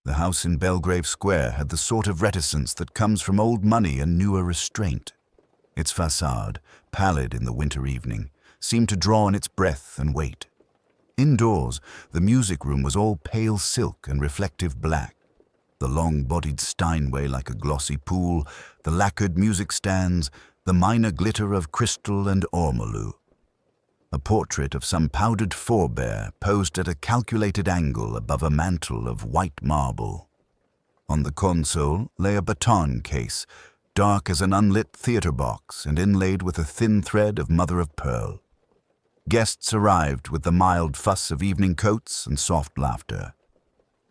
The house in Belgrave Square had the sort of reticence that comes from old money and newer restraint. Its facade, pallid in the winter evening, seemed to draw in its breath and weight. Indoors, the music room was all pale silk and reflective black. The long-bodied Steinway like a glossy pool, the lacquered music stands, the minor glitter of crystal and ormolu. A portrait of some powdered forebear posed at a calculated angle above a mantle of white marble. On the console lay a baton case, dark as an unlit theatre box and inlaid with a thin thread of mother-of-pearl. Guests arrived with the mild fuss of evening coats and soft laughter.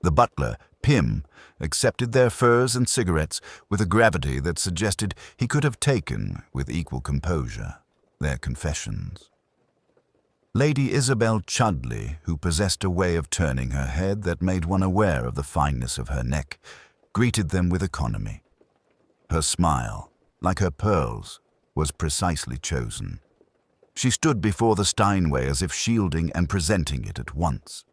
The butler, Pym, accepted their furs and cigarettes with a gravity that suggested he could have taken, with equal composure, their confessions. Lady Isabel Chudley, who possessed a way of turning her head that made one aware of the fineness of her neck, greeted them with economy. Her smile, like her pearls, was precisely chosen. She stood before the Steinway as if shielding and presenting it at once.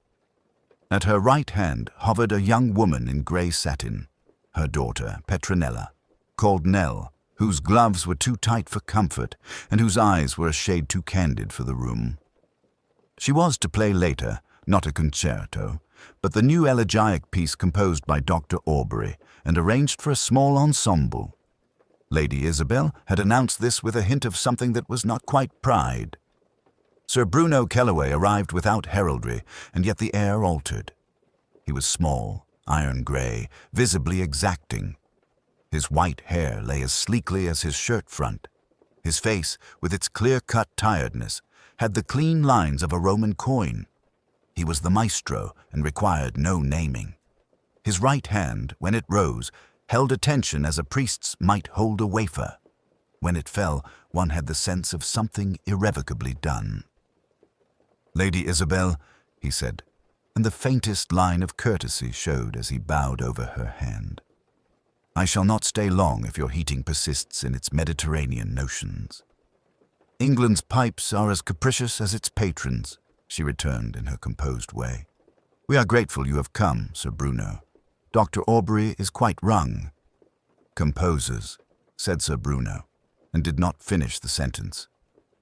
At her right hand hovered a young woman in grey satin, her daughter, Petronella, called Nell, whose gloves were too tight for comfort and whose eyes were a shade too candid for the room. She was to play later, not a concerto, but the new elegiac piece composed by Dr. Aubrey and arranged for a small ensemble. Lady Isabel had announced this with a hint of something that was not quite pride. Sir Bruno Kellaway arrived without heraldry, and yet the air altered. He was small, iron-grey, visibly exacting. His white hair lay as sleekly as his shirt front. His face, with its clear-cut tiredness, had the clean lines of a Roman coin. He was the Maestro and required no naming. His right hand, when it rose, held attention as a priest's might hold a wafer. When it fell, one had the sense of something irrevocably done. "Lady Isabel," he said, and the faintest line of courtesy showed as he bowed over her hand. "I shall not stay long if your heating persists in its Mediterranean notions." "England's pipes are as capricious as its patrons," she returned in her composed way. "We are grateful you have come, Sir Bruno. Dr. Aubrey is quite wrung." "Composers," said Sir Bruno, and did not finish the sentence.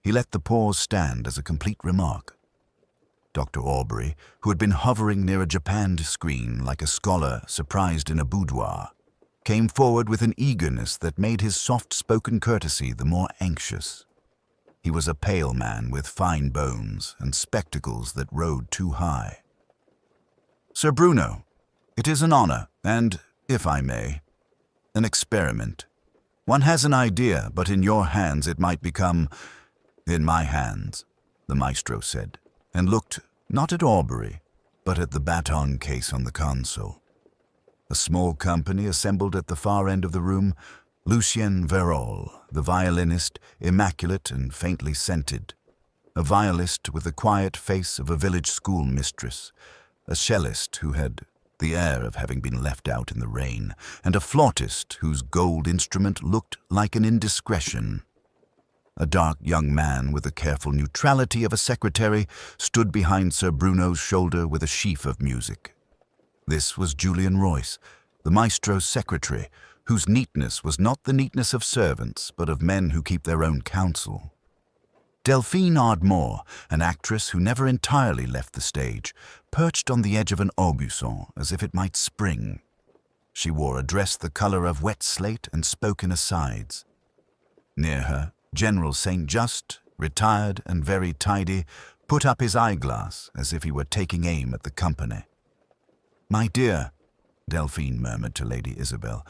He let the pause stand as a complete remark. Dr. Aubrey, who had been hovering near a japanned screen like a scholar surprised in a boudoir, came forward with an eagerness that made his soft-spoken courtesy the more anxious. He was a pale man with fine bones and spectacles that rode too high. "Sir Bruno, it is an honor and, if I may, an experiment. One has an idea, but in your hands it might become—" "In my hands," the Maestro said, and looked not at Aubrey, but at the baton case on the console. A small company assembled at the far end of the room. Lucien Verrol, the violinist, immaculate and faintly scented. A violist with the quiet face of a village schoolmistress. A cellist who had the air of having been left out in the rain, and a flautist whose gold instrument looked like an indiscretion. A dark young man with the careful neutrality of a secretary stood behind Sir Bruno's shoulder with a sheaf of music. This was Julian Royce, the Maestro's secretary, whose neatness was not the neatness of servants, but of men who keep their own counsel. Delphine Ardmore, an actress who never entirely left the stage, perched on the edge of an aubusson as if it might spring. She wore a dress the color of wet slate and spoke in asides. Near her, General St. Just, retired and very tidy, put up his eyeglass as if he were taking aim at the company. "My dear," Delphine murmured to Lady Isabel,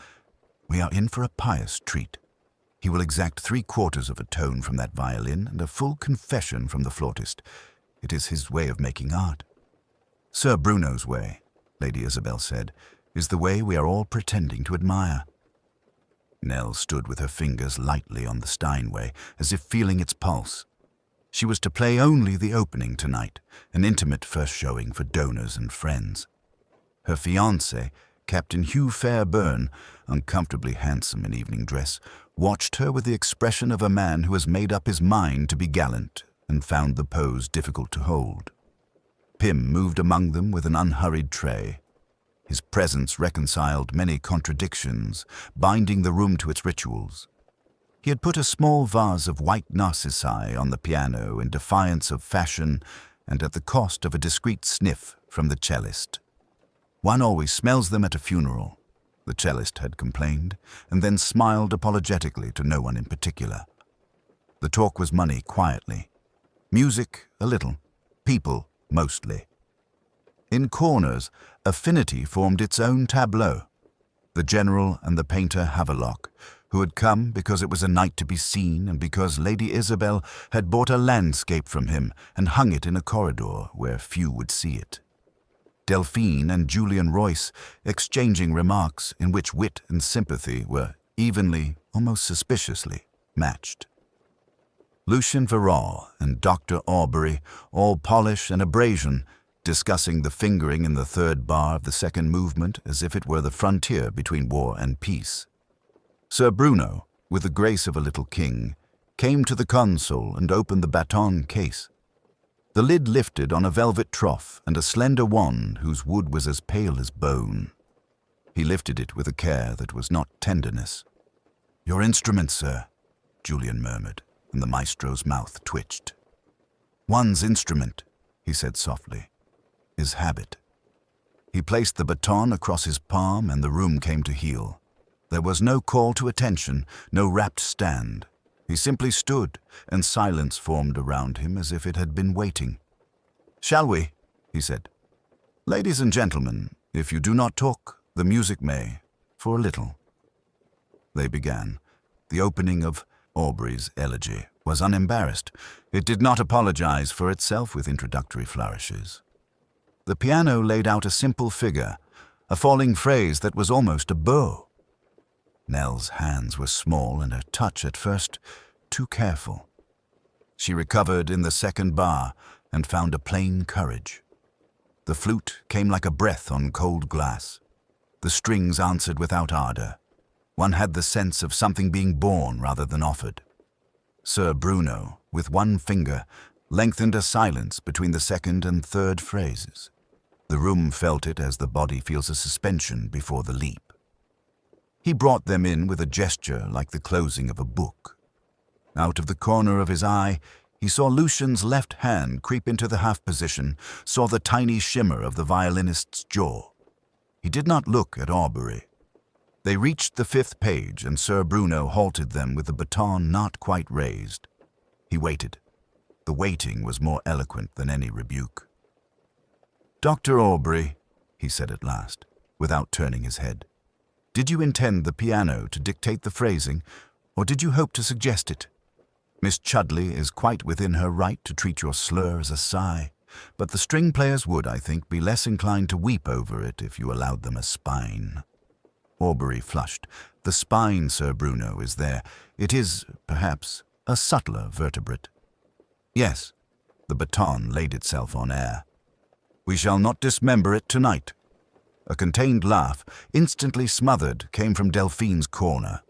"we are in for a pious treat. He will exact 3/4 of a tone from that violin and a full confession from the flautist. It is his way of making art." "Sir Bruno's way," Lady Isabel said, "is the way we are all pretending to admire." Nell stood with her fingers lightly on the Steinway, as if feeling its pulse. She was to play only the opening tonight, an intimate first showing for donors and friends. Her fiancé, Captain Hugh Fairburn, uncomfortably handsome in evening dress, watched her with the expression of a man who has made up his mind to be gallant and found the pose difficult to hold. Pym moved among them with an unhurried tray. His presence reconciled many contradictions, binding the room to its rituals. He had put a small vase of white narcissi on the piano in defiance of fashion and at the cost of a discreet sniff from the cellist. "One always smells them at a funeral," the cellist had complained, and then smiled apologetically to no one in particular. The talk was money quietly, music a little, people mostly. In corners, affinity formed its own tableau. The general and the painter Havelock, who had come because it was a night to be seen and because Lady Isabel had bought a landscape from him and hung it in a corridor where few would see it. Delphine and Julian Royce exchanging remarks in which wit and sympathy were evenly, almost suspiciously, matched. Lucien Verrall and Dr. Aubrey, all polish and abrasion, discussing the fingering in the third bar of the second movement as if it were the frontier between war and peace. Sir Bruno, with the grace of a little king, came to the console and opened the baton case. The lid lifted on a velvet trough and a slender wand whose wood was as pale as bone. He lifted it with a care that was not tenderness. "Your instrument, sir," Julian murmured, and the maestro's mouth twitched. "One's instrument," he said softly, "is habit." He placed the baton across his palm and the room came to heel. There was no call to attention, no rapt stand. He simply stood, and silence formed around him as if it had been waiting. "Shall we?" he said. "Ladies and gentlemen, if you do not talk, the music may, for a little." They began. The opening of Aubrey's elegy was unembarrassed. It did not apologize for itself with introductory flourishes. The piano laid out a simple figure, a falling phrase that was almost a bow. Nell's hands were small and her touch at first too careful. She recovered in the second bar and found a plain courage. The flute came like a breath on cold glass. The strings answered without ardor. One had the sense of something being born rather than offered. Sir Bruno, with one finger, lengthened a silence between the second and third phrases. The room felt it as the body feels a suspension before the leap. He brought them in with a gesture like the closing of a book. Out of the corner of his eye, he saw Lucian's left hand creep into the half position, saw the tiny shimmer of the violinist's jaw. He did not look at Aubrey. They reached the 5th page, and Sir Bruno halted them with the baton not quite raised. He waited. The waiting was more eloquent than any rebuke. "Dr. Aubrey," he said at last, without turning his head, "did you intend the piano to dictate the phrasing, or did you hope to suggest it? Miss Chudley is quite within her right to treat your slur as a sigh, but the string players would, I think, be less inclined to weep over it if you allowed them a spine." Aubrey flushed. "The spine, Sir Bruno, is there. It is, perhaps, a subtler vertebrate." "Yes." The baton laid itself on air. "We shall not dismember it tonight." A contained laugh, instantly smothered, came from Delphine's corner.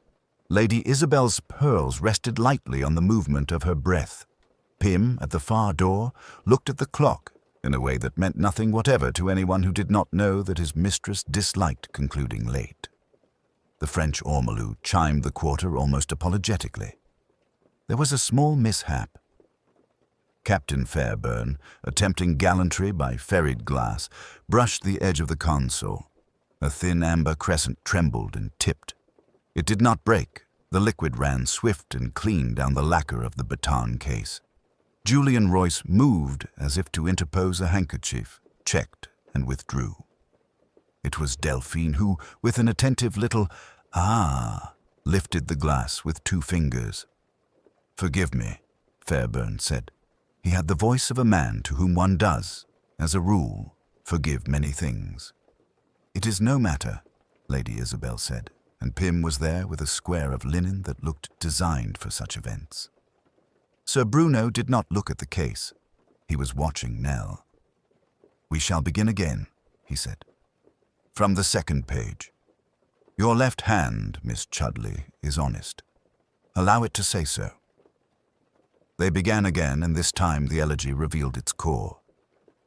Lady Isabel's pearls rested lightly on the movement of her breath. Pym, at the far door, looked at the clock in a way that meant nothing whatever to anyone who did not know that his mistress disliked concluding late. The French ormolu chimed the quarter almost apologetically. There was a small mishap. Captain Fairburn, attempting gallantry by ferried glass, brushed the edge of the console. A thin amber crescent trembled and tipped. It did not break. The liquid ran swift and clean down the lacquer of the baton case. Julian Royce moved as if to interpose a handkerchief, checked, and withdrew. It was Delphine who, with an attentive little "ah," lifted the glass with 2 fingers. "Forgive me," Fairburn said. He had the voice of a man to whom one does, as a rule, forgive many things. "It is no matter," Lady Isabel said, and Pym was there with a square of linen that looked designed for such events. Sir Bruno did not look at the case. He was watching Nell. "We shall begin again," he said. "From the 2nd page. Your left hand, Miss Chudley, is honest. Allow it to say so." They began again, and this time the elegy revealed its core.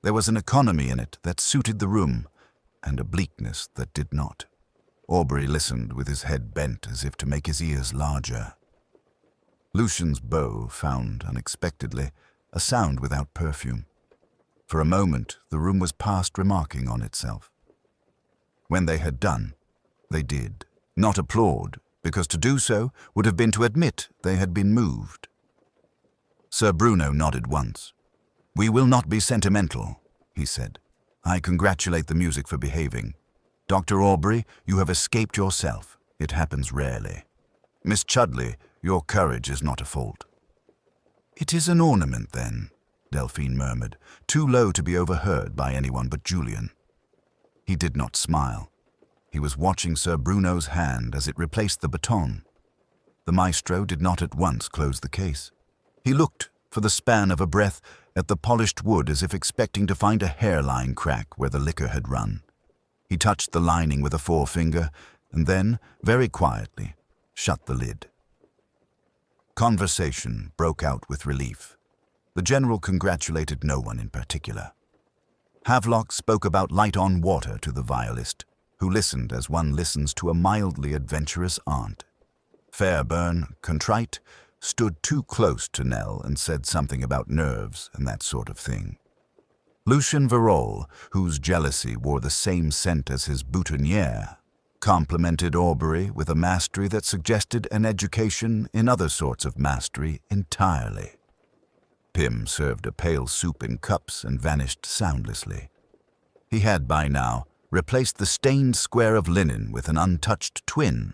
There was an economy in it that suited the room, and a bleakness that did not. Aubrey listened with his head bent as if to make his ears larger. Lucian's bow found, unexpectedly, a sound without perfume. For a moment, the room was past remarking on itself. When they had done, they did. Not applaud, because to do so would have been to admit they had been moved. Sir Bruno nodded once. "We will not be sentimental," he said. "I congratulate the music for behaving. Dr. Aubrey, you have escaped yourself. It happens rarely. Miss Chudley, your courage is not a fault." "It is an ornament, then," Delphine murmured, too low to be overheard by anyone but Julian. He did not smile. He was watching Sir Bruno's hand as it replaced the baton. The Maestro did not at once close the case. He looked, for the span of a breath, at the polished wood as if expecting to find a hairline crack where the liquor had run. He touched the lining with a forefinger and then, very quietly, shut the lid. Conversation broke out with relief. The General congratulated no one in particular. Havelock spoke about light on water to the violist, who listened as one listens to a mildly adventurous aunt. Fairburn, contrite, stood too close to Nell and said something about nerves and that sort of thing. Lucien Verrol, whose jealousy wore the same scent as his boutonniere, complimented Aubrey with a mastery that suggested an education in other sorts of mastery entirely. Pym served a pale soup in cups and vanished soundlessly. He had by now replaced the stained square of linen with an untouched twin.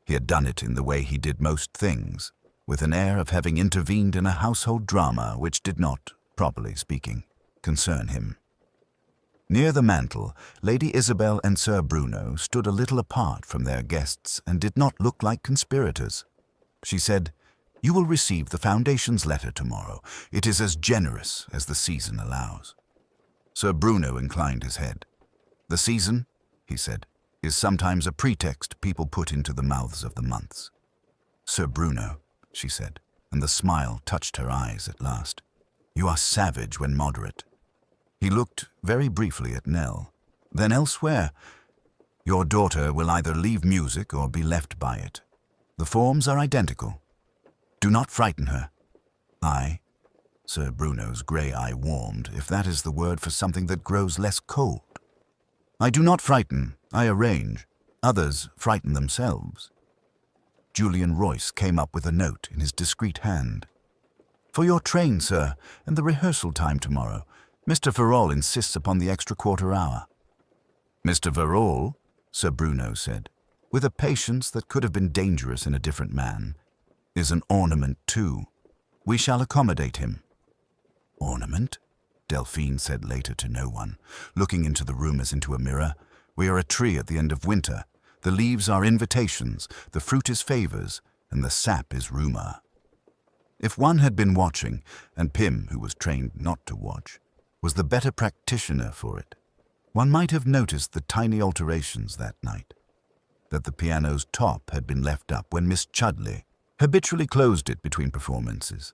He had done it in the way he did most things, with an air of having intervened in a household drama which did not, properly speaking, concern him. Near the mantel, Lady Isabel and Sir Bruno stood a little apart from their guests and did not look like conspirators. She said, "You will receive the Foundation's letter tomorrow. It is as generous as the season allows." Sir Bruno inclined his head. "The season," he said, "is sometimes a pretext people put into the mouths of the months." "Sir Bruno," she said, and the smile touched her eyes at last, "you are savage when moderate." He looked very briefly at Nell, then elsewhere. "Your daughter will either leave music or be left by it. The forms are identical. Do not frighten her." "I?" Sir Bruno's grey eye warmed, if that is the word for something that grows less cold. "I do not frighten, I arrange. Others frighten themselves." Julian Royce came up with a note in his discreet hand. "For your train, sir, and the rehearsal time tomorrow. Mr. Verrol insists upon the extra quarter-hour." "Mr. Verrol," Sir Bruno said, with a patience that could have been dangerous in a different man, "is an ornament too. We shall accommodate him." "Ornament?" Delphine said later to no one, looking into the room as into a mirror. "We are a tree at the end of winter. The leaves are invitations, the fruit is favors, and the sap is rumor." If one had been watching, and Pym, who was trained not to watch, was the better practitioner for it, one might have noticed the tiny alterations that night. That the piano's top had been left up when Miss Chudley habitually closed it between performances.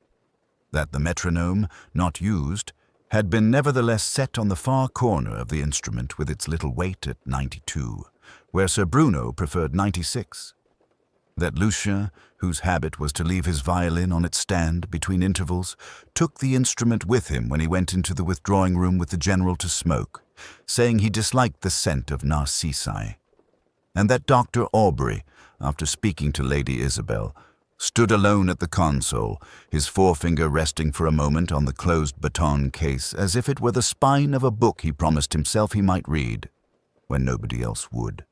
That the metronome, not used, had been nevertheless set on the far corner of the instrument with its little weight at 92, where Sir Bruno preferred 96. That Lucien, whose habit was to leave his violin on its stand between intervals, took the instrument with him when he went into the withdrawing room with the General to smoke, saying he disliked the scent of narcissi. And that Dr. Aubrey, after speaking to Lady Isabel, stood alone at the console, his forefinger resting for a moment on the closed baton case as if it were the spine of a book he promised himself he might read, when nobody else would.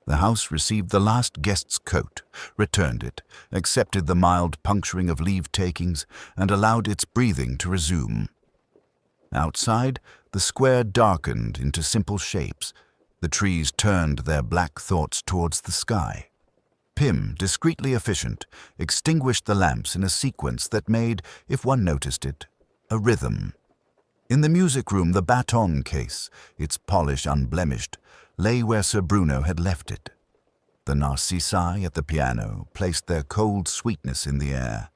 The house received the last guest's coat, returned it, accepted the mild puncturing of leave-takings, and allowed its breathing to resume. Outside, the square darkened into simple shapes. The trees turned their black thoughts towards the sky. Pym, discreetly efficient, extinguished the lamps in a sequence that made, if one noticed it, a rhythm. In the music room, the baton case, its polish unblemished, lay where Sir Bruno had left it. The narcissi at the piano placed their cold sweetness in the air.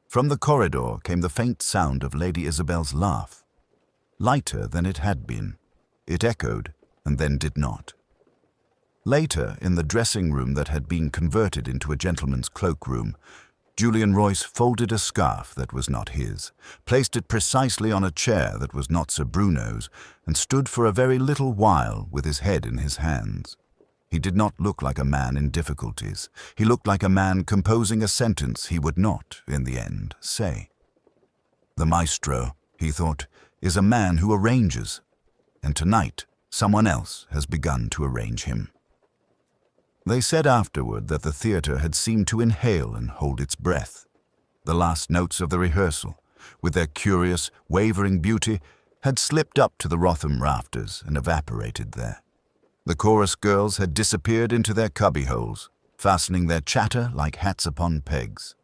From the corridor came the faint sound of Lady Isabel's laugh, lighter than it had been. It echoed, and then did not. Later, in the dressing room that had been converted into a gentleman's cloakroom, Julian Royce folded a scarf that was not his, placed it precisely on a chair that was not Sir Bruno's, and stood for a very little while with his head in his hands. He did not look like a man in difficulties. He looked like a man composing a sentence he would not, in the end, say. The Maestro, he thought, is a man who arranges, and tonight someone else has begun to arrange him. They said afterward that the theatre had seemed to inhale and hold its breath. The last notes of the rehearsal, with their curious, wavering beauty, had slipped up to the Rotham rafters and evaporated there. The chorus girls had disappeared into their cubbyholes, fastening their chatter like hats upon pegs.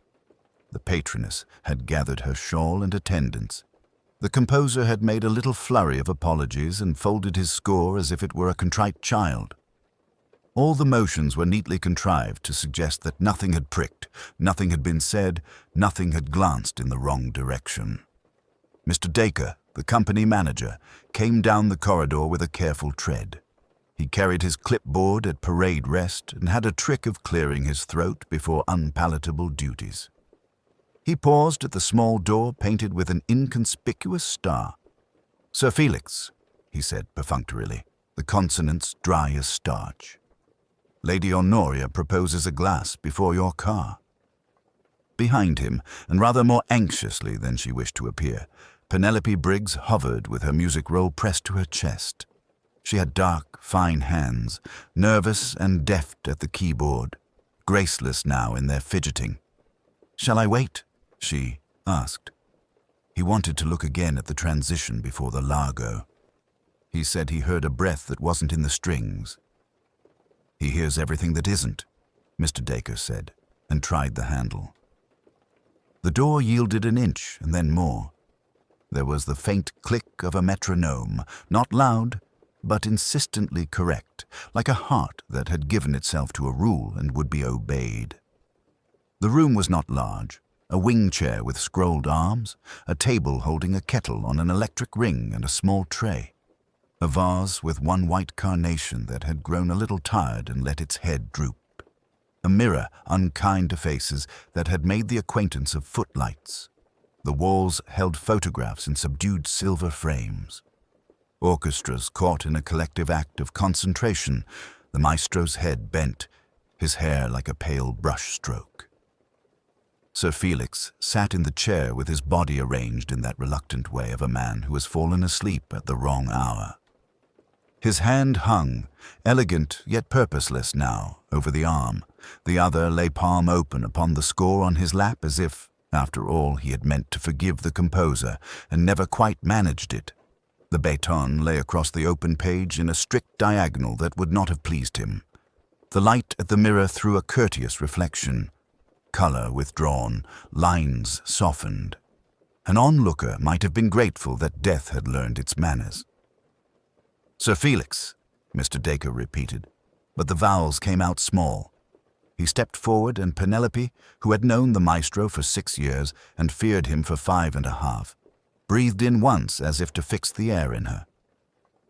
The patroness had gathered her shawl and attendants. The composer had made a little flurry of apologies and folded his score as if it were a contrite child. All the motions were neatly contrived to suggest that nothing had pricked, nothing had been said, nothing had glanced in the wrong direction. Mr. Dacre, the company manager, came down the corridor with a careful tread. He carried his clipboard at parade rest and had a trick of clearing his throat before unpalatable duties. He paused at the small door painted with an inconspicuous star. "Sir Felix," he said perfunctorily, the consonants dry as starch. "Lady Honoria proposes a glass before your car." Behind him, and rather more anxiously than she wished to appear, Penelope Briggs hovered with her music roll pressed to her chest. She had dark, fine hands, nervous and deft at the keyboard, graceless now in their fidgeting. "Shall I wait?" she asked. He wanted to look again at the transition before the largo. He said he heard a breath that wasn't in the strings. "He hears everything that isn't," Mr. Dacre said, and tried the handle. The door yielded an inch and then more. There was the faint click of a metronome, not loud, but insistently correct, like a heart that had given itself to a rule and would be obeyed. The room was not large. A wing chair with scrolled arms, a table holding a kettle on an electric ring and a small tray. A vase with one white carnation that had grown a little tired and let its head droop. A mirror, unkind to faces, that had made the acquaintance of footlights. The walls held photographs in subdued silver frames. Orchestras caught in a collective act of concentration, the maestro's head bent, his hair like a pale brush-stroke. Sir Felix sat in the chair with his body arranged in that reluctant way of a man who has fallen asleep at the wrong hour. His hand hung, elegant yet purposeless now, over the arm. The other lay palm open upon the score on his lap as if, after all, he had meant to forgive the composer and never quite managed it. The baton lay across the open page in a strict diagonal that would not have pleased him. The light at the mirror threw a courteous reflection. Color withdrawn, lines softened. An onlooker might have been grateful that death had learned its manners. "Sir Felix," Mr. Dacre repeated, but the vowels came out small. He stepped forward, and Penelope, who had known the maestro for 6 years and feared him for 5.5, breathed in once as if to fix the air in her.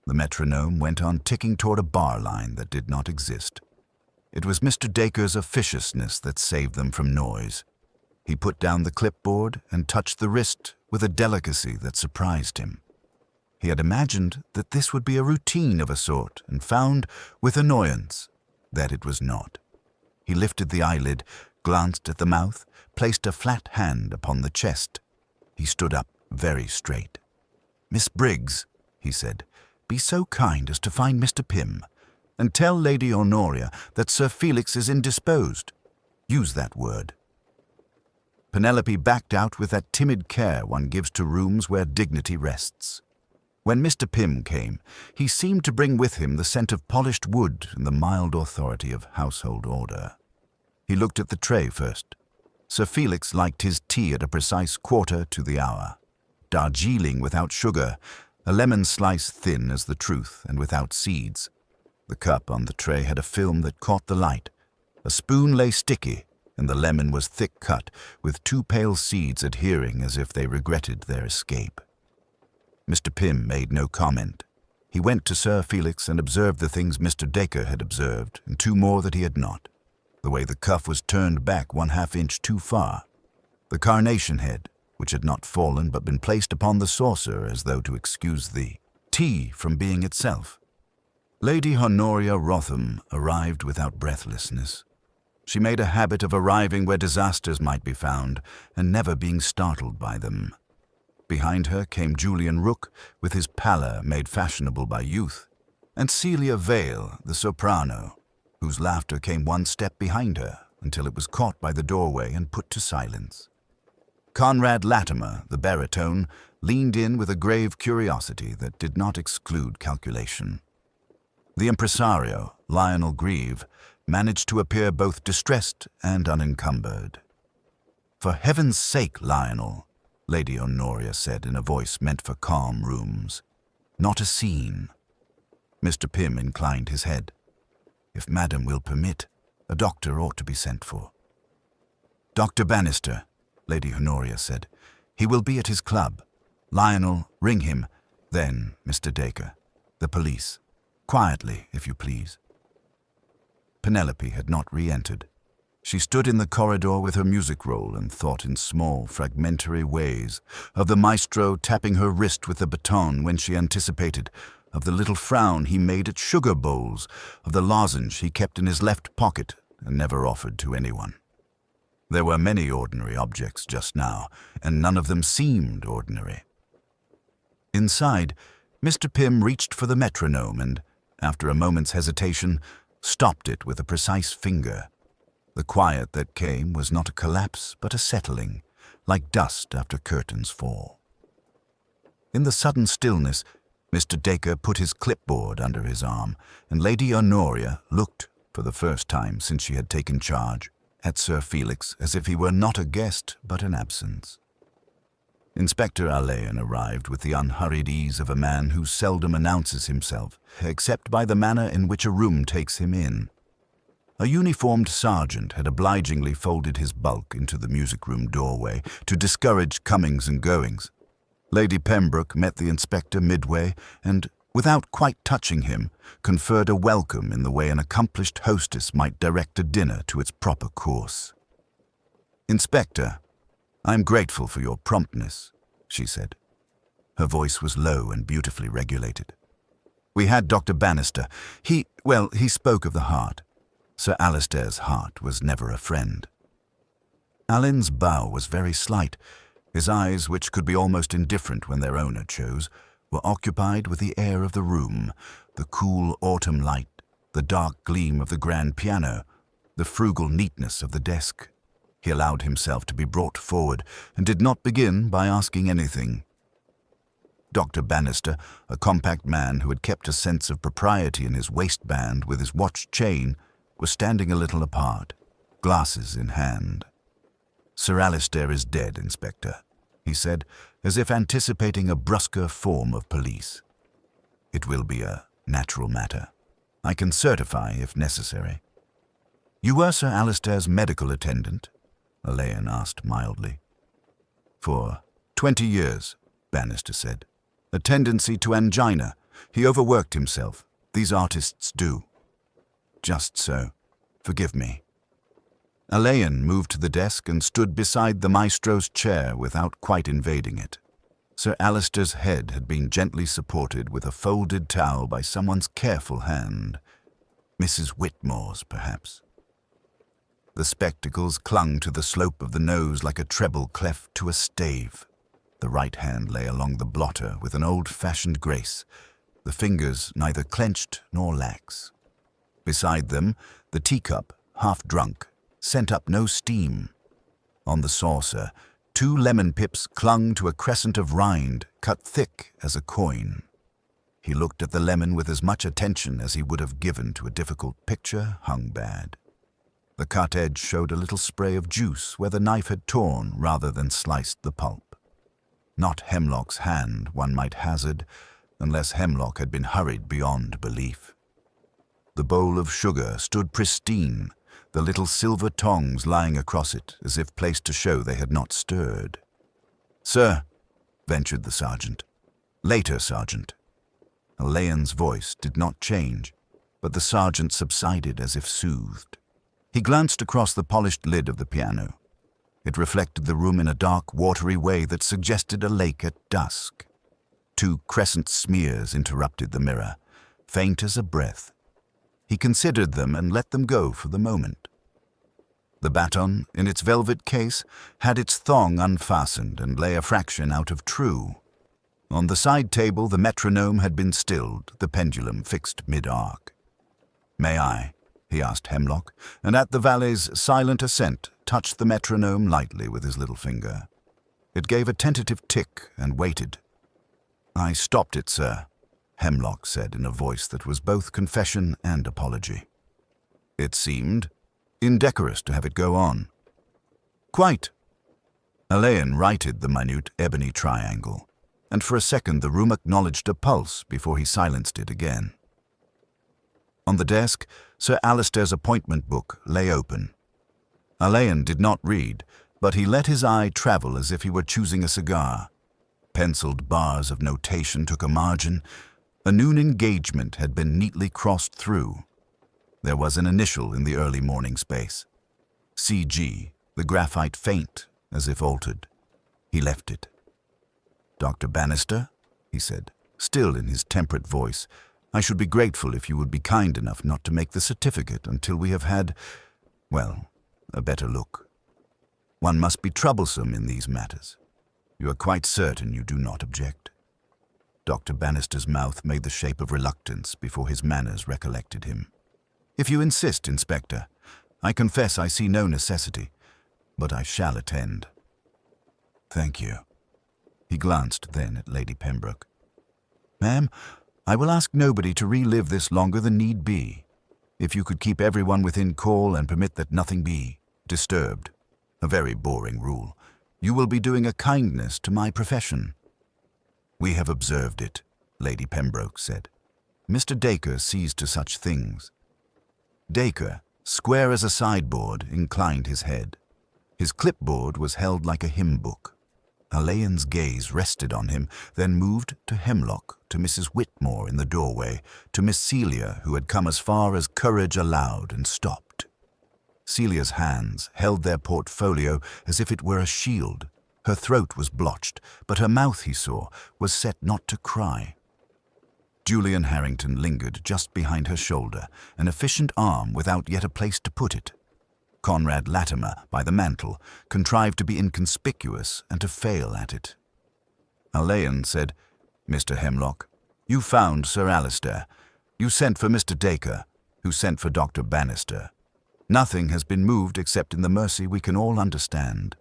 The metronome went on ticking toward a bar line that did not exist. It was Mr. Dacre's officiousness that saved them from noise. He put down the clipboard and touched the wrist with a delicacy that surprised him. He had imagined that this would be a routine of a sort and found, with annoyance, that it was not. He lifted the eyelid, glanced at the mouth, placed a flat hand upon the chest. He stood up very straight. "Miss Briggs," he said, "be so kind as to find Mr. Pym, and tell Lady Honoria that Sir Felix is indisposed. Use that word." Penelope backed out with that timid care one gives to rooms where dignity rests. When Mr. Pym came, he seemed to bring with him the scent of polished wood and the mild authority of household order. He looked at the tray first. Sir Felix liked his tea at a precise 1/4 to the hour. Darjeeling without sugar, a lemon slice thin as the truth and without seeds. The cup on the tray had a film that caught the light. A spoon lay sticky, and the lemon was thick cut, with 2 pale seeds adhering as if they regretted their escape. Mr. Pym made no comment. He went to Sir Felix and observed the things Mr. Dacre had observed, and 2 more that he had not. The way the cuff was turned back 1/2 inch too far. The carnation head, which had not fallen but been placed upon the saucer as though to excuse the tea from being itself. Lady Honoria Rotham arrived without breathlessness. She made a habit of arriving where disasters might be found, and never being startled by them. Behind her came Julian Rook, with his pallor made fashionable by youth, and Celia Vale, the soprano, whose laughter came 1 step behind her until it was caught by the doorway and put to silence. Conrad Latimer, the baritone, leaned in with a grave curiosity that did not exclude calculation. The impresario, Lionel Grieve, managed to appear both distressed and unencumbered. "For heaven's sake, Lionel," Lady Honoria said in a voice meant for calm rooms. "Not a scene." Mr. Pym inclined his head. "If Madam will permit, a doctor ought to be sent for." "Dr. Bannister," Lady Honoria said. "He will be at his club. Lionel, ring him. Then, Mr. Dacre, the police. Quietly, if you please." Penelope had not re-entered. She stood in the corridor with her music roll and thought in small, fragmentary ways of the maestro tapping her wrist with the baton when she anticipated, of the little frown he made at sugar bowls, of the lozenge he kept in his left pocket and never offered to anyone. There were many ordinary objects just now, and none of them seemed ordinary. Inside, Mr. Pym reached for the metronome and, after a moment's hesitation, stopped it with a precise finger. The quiet that came was not a collapse, but a settling, like dust after curtains fall. In the sudden stillness, Mr. Dacre put his clipboard under his arm, and Lady Honoria looked, for the first time since she had taken charge, at Sir Felix as if he were not a guest but an absence. Inspector Allain arrived with the unhurried ease of a man who seldom announces himself, except by the manner in which a room takes him in. A uniformed sergeant had obligingly folded his bulk into the music-room doorway to discourage comings and goings. Lady Pembroke met the inspector midway and, without quite touching him, conferred a welcome in the way an accomplished hostess might direct a dinner to its proper course. "Inspector, I am grateful for your promptness," she said. Her voice was low and beautifully regulated. "We had Dr. Bannister. He spoke of the heart. Sir Alistair's heart was never a friend." Alan's bow was very slight. His eyes, which could be almost indifferent when their owner chose, were occupied with the air of the room, the cool autumn light, the dark gleam of the grand piano, the frugal neatness of the desk. He allowed himself to be brought forward and did not begin by asking anything. Dr. Bannister, a compact man who had kept a sense of propriety in his waistband with his watch chain, was standing a little apart, glasses in hand. "Sir Alistair is dead, Inspector," he said, as if anticipating a brusquer form of police. "It will be a natural matter. I can certify if necessary." "You were Sir Alistair's medical attendant?" Allain asked mildly. "For 20 years, Bannister said. A tendency to angina. He overworked himself. These artists do." "Just so. Forgive me." Allain moved to the desk and stood beside the maestro's chair without quite invading it. Sir Alistair's head had been gently supported with a folded towel by someone's careful hand. Mrs. Whitmore's, perhaps. The spectacles clung to the slope of the nose like a treble cleft to a stave. The right hand lay along the blotter with an old-fashioned grace, the fingers neither clenched nor lax. Beside them, the teacup, half drunk, sent up no steam. On the saucer, 2 lemon pips clung to a crescent of rind, cut thick as a coin. He looked at the lemon with as much attention as he would have given to a difficult picture hung bad. The cut edge showed a little spray of juice where the knife had torn rather than sliced the pulp. Not Hemlock's hand, one might hazard, unless Hemlock had been hurried beyond belief. The bowl of sugar stood pristine, the little silver tongs lying across it as if placed to show they had not stirred. "Sir," ventured the sergeant. "Later, Sergeant." Alain's voice did not change, but the sergeant subsided as if soothed. He glanced across the polished lid of the piano. It reflected the room in a dark, watery way that suggested a lake at dusk. 2 crescent smears interrupted the mirror, faint as a breath. He considered them and let them go for the moment. The baton, in its velvet case, had its thong unfastened and lay a fraction out of true. On the side table, the metronome had been stilled, the pendulum fixed mid-arc. "May I?" he asked Hemlock, and at the valet's silent assent, touched the metronome lightly with his little finger. It gave a tentative tick and waited. "I stopped it, sir," Hemlock said in a voice that was both confession and apology. "It seemed indecorous to have it go on." "Quite." Alain righted the minute ebony triangle, and for a second the room acknowledged a pulse before he silenced it again. On the desk, Sir Alister's appointment book lay open. Alain did not read, but he let his eye travel as if he were choosing a cigar. Penciled bars of notation took a margin. A noon engagement had been neatly crossed through. There was an initial in the early morning space. CG, the graphite faint, as if altered. He left it. "Dr. Bannister," he said, still in his temperate voice, "I should be grateful if you would be kind enough not to make the certificate until we have had, well, a better look. One must be troublesome in these matters. You are quite certain you do not object?" Dr. Bannister's mouth made the shape of reluctance before his manners recollected him. "If you insist, Inspector, I confess I see no necessity, but I shall attend." "Thank you." He glanced then at Lady Pembroke. "Ma'am, I will ask nobody to relive this longer than need be. If you could keep everyone within call and permit that nothing be disturbed, a very boring rule, you will be doing a kindness to my profession." "We have observed it," Lady Pembroke said. "Mr. Dacre sees to such things." Dacre, square as a sideboard, inclined his head. His clipboard was held like a hymn book. Alain's gaze rested on him, then moved to Hemlock, to Mrs. Whitmore in the doorway, to Miss Celia, who had come as far as courage allowed and stopped. Celia's hands held their portfolio as if it were a shield. Her throat was blotched, but her mouth, he saw, was set not to cry. Julian Harrington lingered just behind her shoulder, an efficient arm without yet a place to put it. Conrad Latimer, by the mantel, contrived to be inconspicuous and to fail at it. Alain said, "Mr. Hemlock, you found Sir Alister. You sent for Mr. Dacre, who sent for Dr. Bannister. Nothing has been moved except in the mercy we can all understand."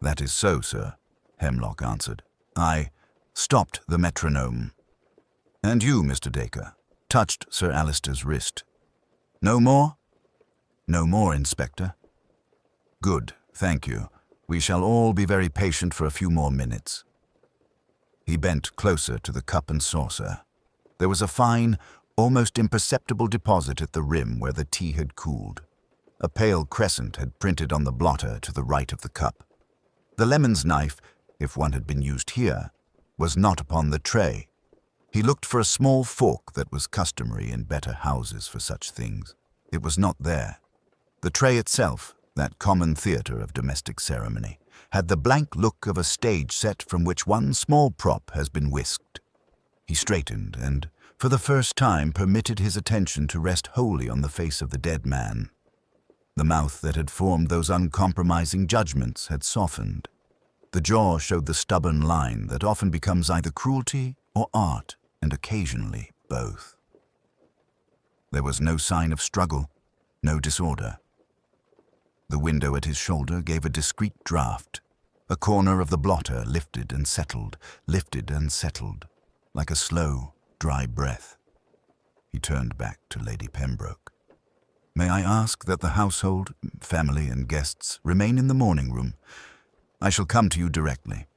"That is so, sir," Hemlock answered. "I stopped the metronome." "And you, Mr. Dacre," touched Sir Alister's wrist. "No more?" "No more, Inspector." "Good, thank you. We shall all be very patient for a few more minutes." He bent closer to the cup and saucer. There was a fine, almost imperceptible deposit at the rim where the tea had cooled. A pale crescent had printed on the blotter to the right of the cup. The lemon's knife, if one had been used here, was not upon the tray. He looked for a small fork that was customary in better houses for such things. It was not there. The tray itself, that common theatre of domestic ceremony, had the blank look of a stage set from which one small prop has been whisked. He straightened and, for the first time, permitted his attention to rest wholly on the face of the dead man. The mouth that had formed those uncompromising judgments had softened. The jaw showed the stubborn line that often becomes either cruelty or art, and occasionally both. There was no sign of struggle, no disorder. The window at his shoulder gave a discreet draught. A corner of the blotter lifted and settled, like a slow, dry breath. He turned back to Lady Pembroke. "May I ask that the household, family and guests remain in the morning room? I shall come to you directly.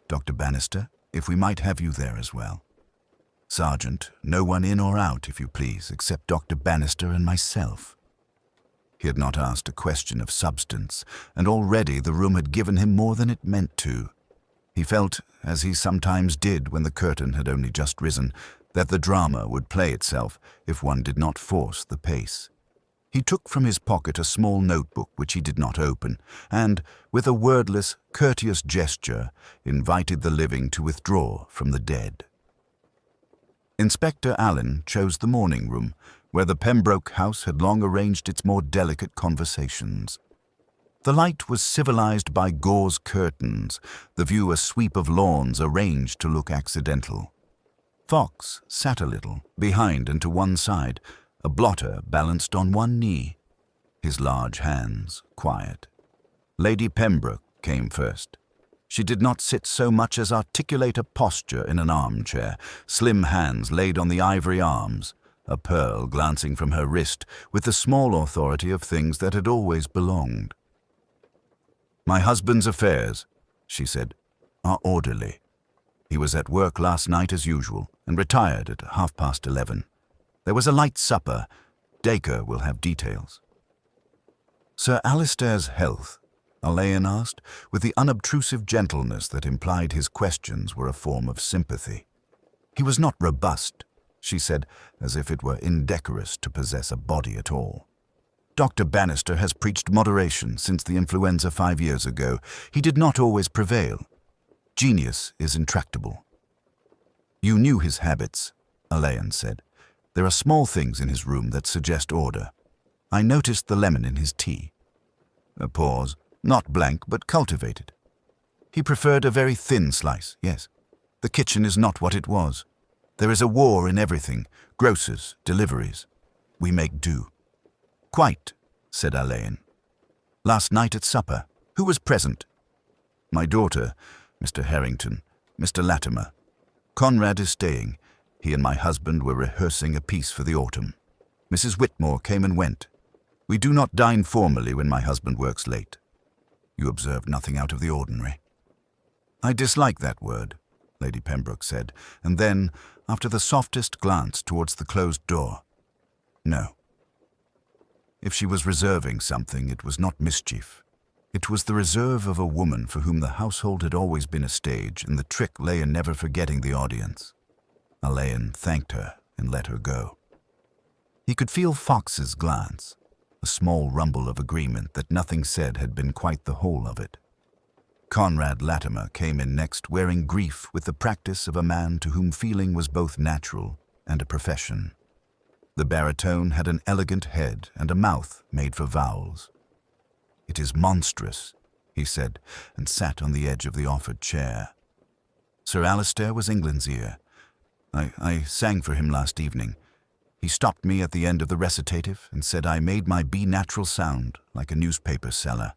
Dr. Bannister, if we might have you there as well. Sergeant, no one in or out, if you please, except Dr. Bannister and myself." He had not asked a question of substance, and already the room had given him more than it meant to. He felt, as he sometimes did when the curtain had only just risen, that the drama would play itself if one did not force the pace. He took from his pocket a small notebook which he did not open, and, with a wordless, courteous gesture, invited the living to withdraw from the dead. Inspector Allen chose the morning room, where the Pembroke house had long arranged its more delicate conversations. The light was civilized by gauze curtains, the view a sweep of lawns arranged to look accidental. Fox sat a little, behind and to one side, a blotter balanced on one knee, his large hands quiet. Lady Pembroke came first. She did not sit so much as articulate a posture in an armchair, slim hands laid on the ivory arms, a pearl glancing from her wrist with the small authority of things that had always belonged. "My husband's affairs," she said, "are orderly. He was at work last night as usual and retired at 11:30. There was a light supper. Dacre will have details." "Sir Alistair's health?" Alain asked, with the unobtrusive gentleness that implied his questions were a form of sympathy. "He was not robust," she said, as if it were indecorous to possess a body at all. "Dr. Bannister has preached moderation since the influenza 5 years ago. He did not always prevail. Genius is intractable." "You knew his habits," Alain said. "There are small things in his room that suggest order. I noticed the lemon in his tea." A pause, not blank but cultivated. "He preferred a very thin slice, yes. The kitchen is not what it was. There is a war in everything, grocers, deliveries. We make do." "Quite," said Alain. "Last night at supper, who was present?" "My daughter, Mr. Harrington, Mr. Latimer. Conrad is staying. He and my husband were rehearsing a piece for the autumn. Mrs. Whitmore came and went. We do not dine formally when my husband works late." "You observed nothing out of the ordinary?" "I dislike that word," Lady Pembroke said, and then, after the softest glance towards the closed door, "No." If she was reserving something, it was not mischief. It was the reserve of a woman for whom the household had always been a stage, and the trick lay in never forgetting the audience. Alain thanked her and let her go. He could feel Fox's glance, a small rumble of agreement that nothing said had been quite the whole of it. Conrad Latimer came in next, wearing grief with the practice of a man to whom feeling was both natural and a profession. The baritone had an elegant head and a mouth made for vowels. "It is monstrous," he said, and sat on the edge of the offered chair. "Sir Alistair was England's ear. I sang for him last evening. He stopped me at the end of the recitative and said I made my B natural sound like a newspaper seller.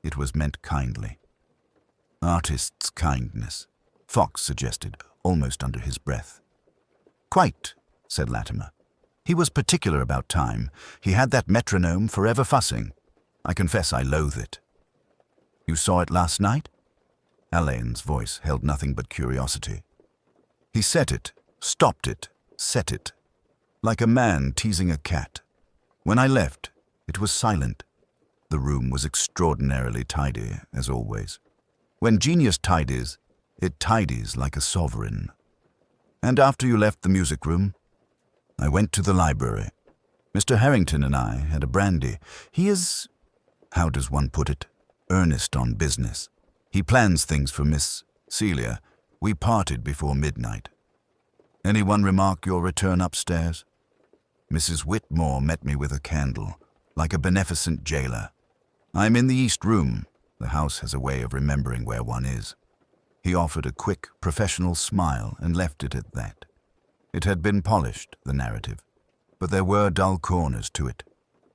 It was meant kindly." "Artist's kindness," Fox suggested, almost under his breath. "Quite," said Latimer. "He was particular about time. He had that metronome forever fussing. I confess I loathe it." "You saw it last night?" Alain's voice held nothing but curiosity. "He set it, stopped it, set it, like a man teasing a cat. When I left, it was silent. The room was extraordinarily tidy, as always. When genius tidies, it tidies like a sovereign. And after you left the music room, I went to the library. Mr. Harrington and I had a brandy. He is, how does one put it, earnest on business. He plans things for Miss Celia. We parted before midnight. Anyone remark your return upstairs? Mrs. Whitmore met me with a candle, like a beneficent jailer. I'm in the east room. The house has a way of remembering where one is. He offered a quick, professional smile and left it at that. It had been polished, the narrative, but there were dull corners to it,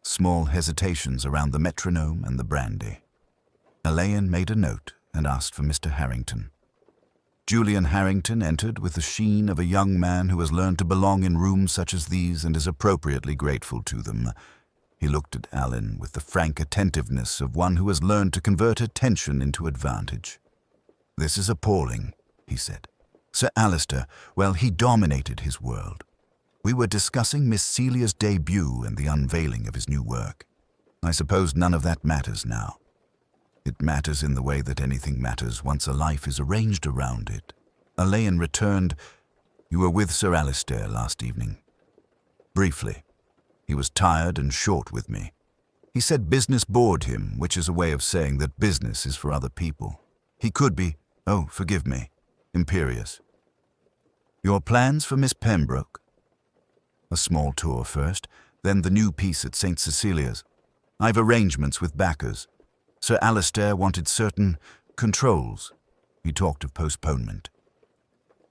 small hesitations around the metronome and the brandy. Alain made a note and asked for Mr. Harrington. Julian Harrington entered with the sheen of a young man who has learned to belong in rooms such as these and is appropriately grateful to them. He looked at Alain with the frank attentiveness of one who has learned to convert attention into advantage. "This is appalling," he said. "Sir Alistair, well, he dominated his world. We were discussing Miss Celia's debut and the unveiling of his new work. I suppose none of that matters now. It matters in the way that anything matters once a life is arranged around it." Alain returned, You were with Sir Alistair last evening. Briefly. He was tired and short with me. He said business bored him, which is a way of saying that business is for other people. He could be, oh, forgive me, imperious. Your plans for Miss Pembroke? A small tour first, then the new piece at St. Cecilia's. I've arrangements with backers. Sir Alistair wanted certain controls. He talked of postponement.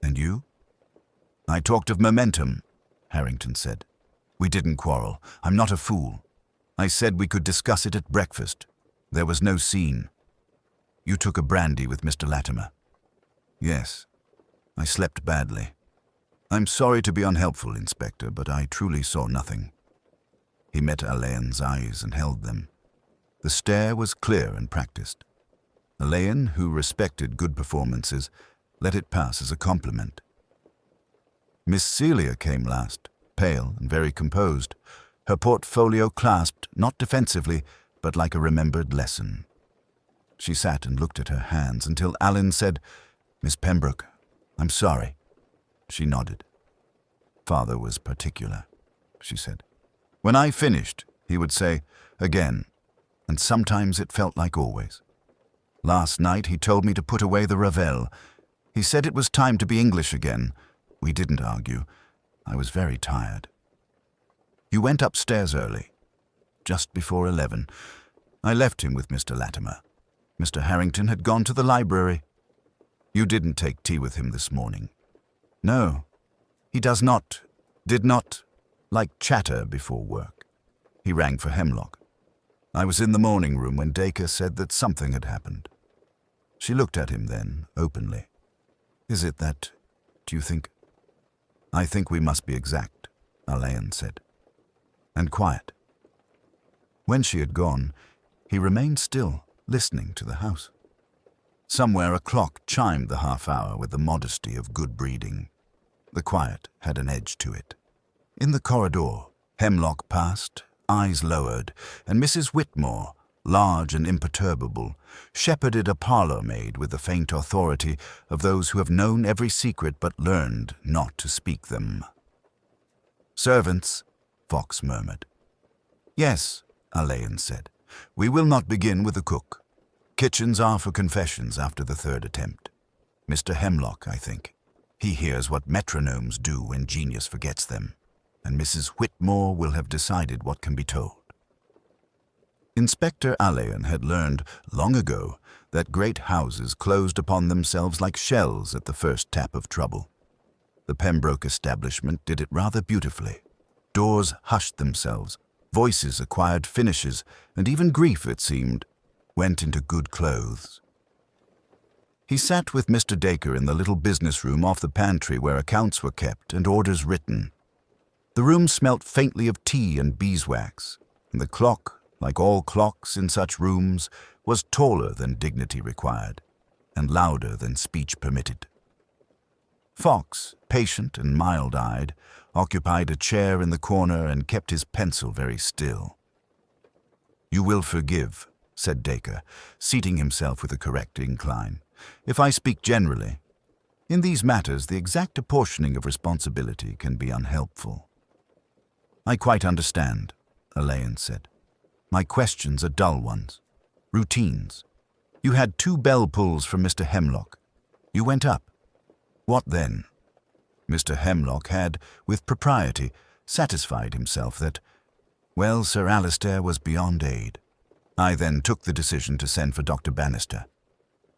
And you? I talked of momentum, Harrington said. We didn't quarrel. I'm not a fool. I said we could discuss it at breakfast. There was no scene. You took a brandy with Mr. Latimer. Yes. I slept badly. I'm sorry to be unhelpful, Inspector, but I truly saw nothing. He met Alain's eyes and held them. The stare was clear and practiced. Alain, who respected good performances, let it pass as a compliment. Miss Celia came last, pale and very composed, her portfolio clasped, not defensively, but like a remembered lesson. She sat and looked at her hands until Alain said, Miss Pembroke, I'm sorry. She nodded. Father was particular, she said. When I finished, he would say, again, and sometimes it felt like always. Last night he told me to put away the Ravel. He said it was time to be English again. We didn't argue. I was very tired. You went upstairs early, just before 11. I left him with Mr. Latimer. Mr. Harrington had gone to the library. You didn't take tea with him this morning. No, he did not like chatter before work. He rang for Hemlock. I was in the morning room when Dacre said that something had happened. She looked at him then, openly. Is it that, do you think? I think we must be exact, Alain said. And quiet. When she had gone, he remained still, listening to the house. Somewhere a clock chimed the half-hour with the modesty of good breeding. The quiet had an edge to it. In the corridor, Hemlock passed, eyes lowered, and Mrs. Whitmore, large and imperturbable, shepherded a parlour-maid with the faint authority of those who have known every secret but learned not to speak them. Servants, Fox murmured. Yes, Alain said. We will not begin with the cook. Kitchens are for confessions after the third attempt. Mr. Hemlock, I think. He hears what metronomes do when genius forgets them, and Mrs. Whitmore will have decided what can be told. Inspector Alain had learned long ago that great houses closed upon themselves like shells at the first tap of trouble. The Pembroke establishment did it rather beautifully. Doors hushed themselves, voices acquired finishes, and even grief, it seemed, went into good clothes. He sat with Mr. Dacre in the little business room off the pantry where accounts were kept and orders written. The room smelt faintly of tea and beeswax, and the clock, like all clocks in such rooms, was taller than dignity required, and louder than speech permitted. Fox, patient and mild-eyed, occupied a chair in the corner and kept his pencil very still. You will forgive, said Dacre, seating himself with a correct incline, if I speak generally. In these matters, the exact apportioning of responsibility can be unhelpful. I quite understand, Alain said. My questions are dull ones. Routines. You had 2 bell pulls from Mr. Hemlock. You went up. What then? Mr. Hemlock had, with propriety, satisfied himself that, well, Sir Alistair was beyond aid. I then took the decision to send for Dr. Bannister.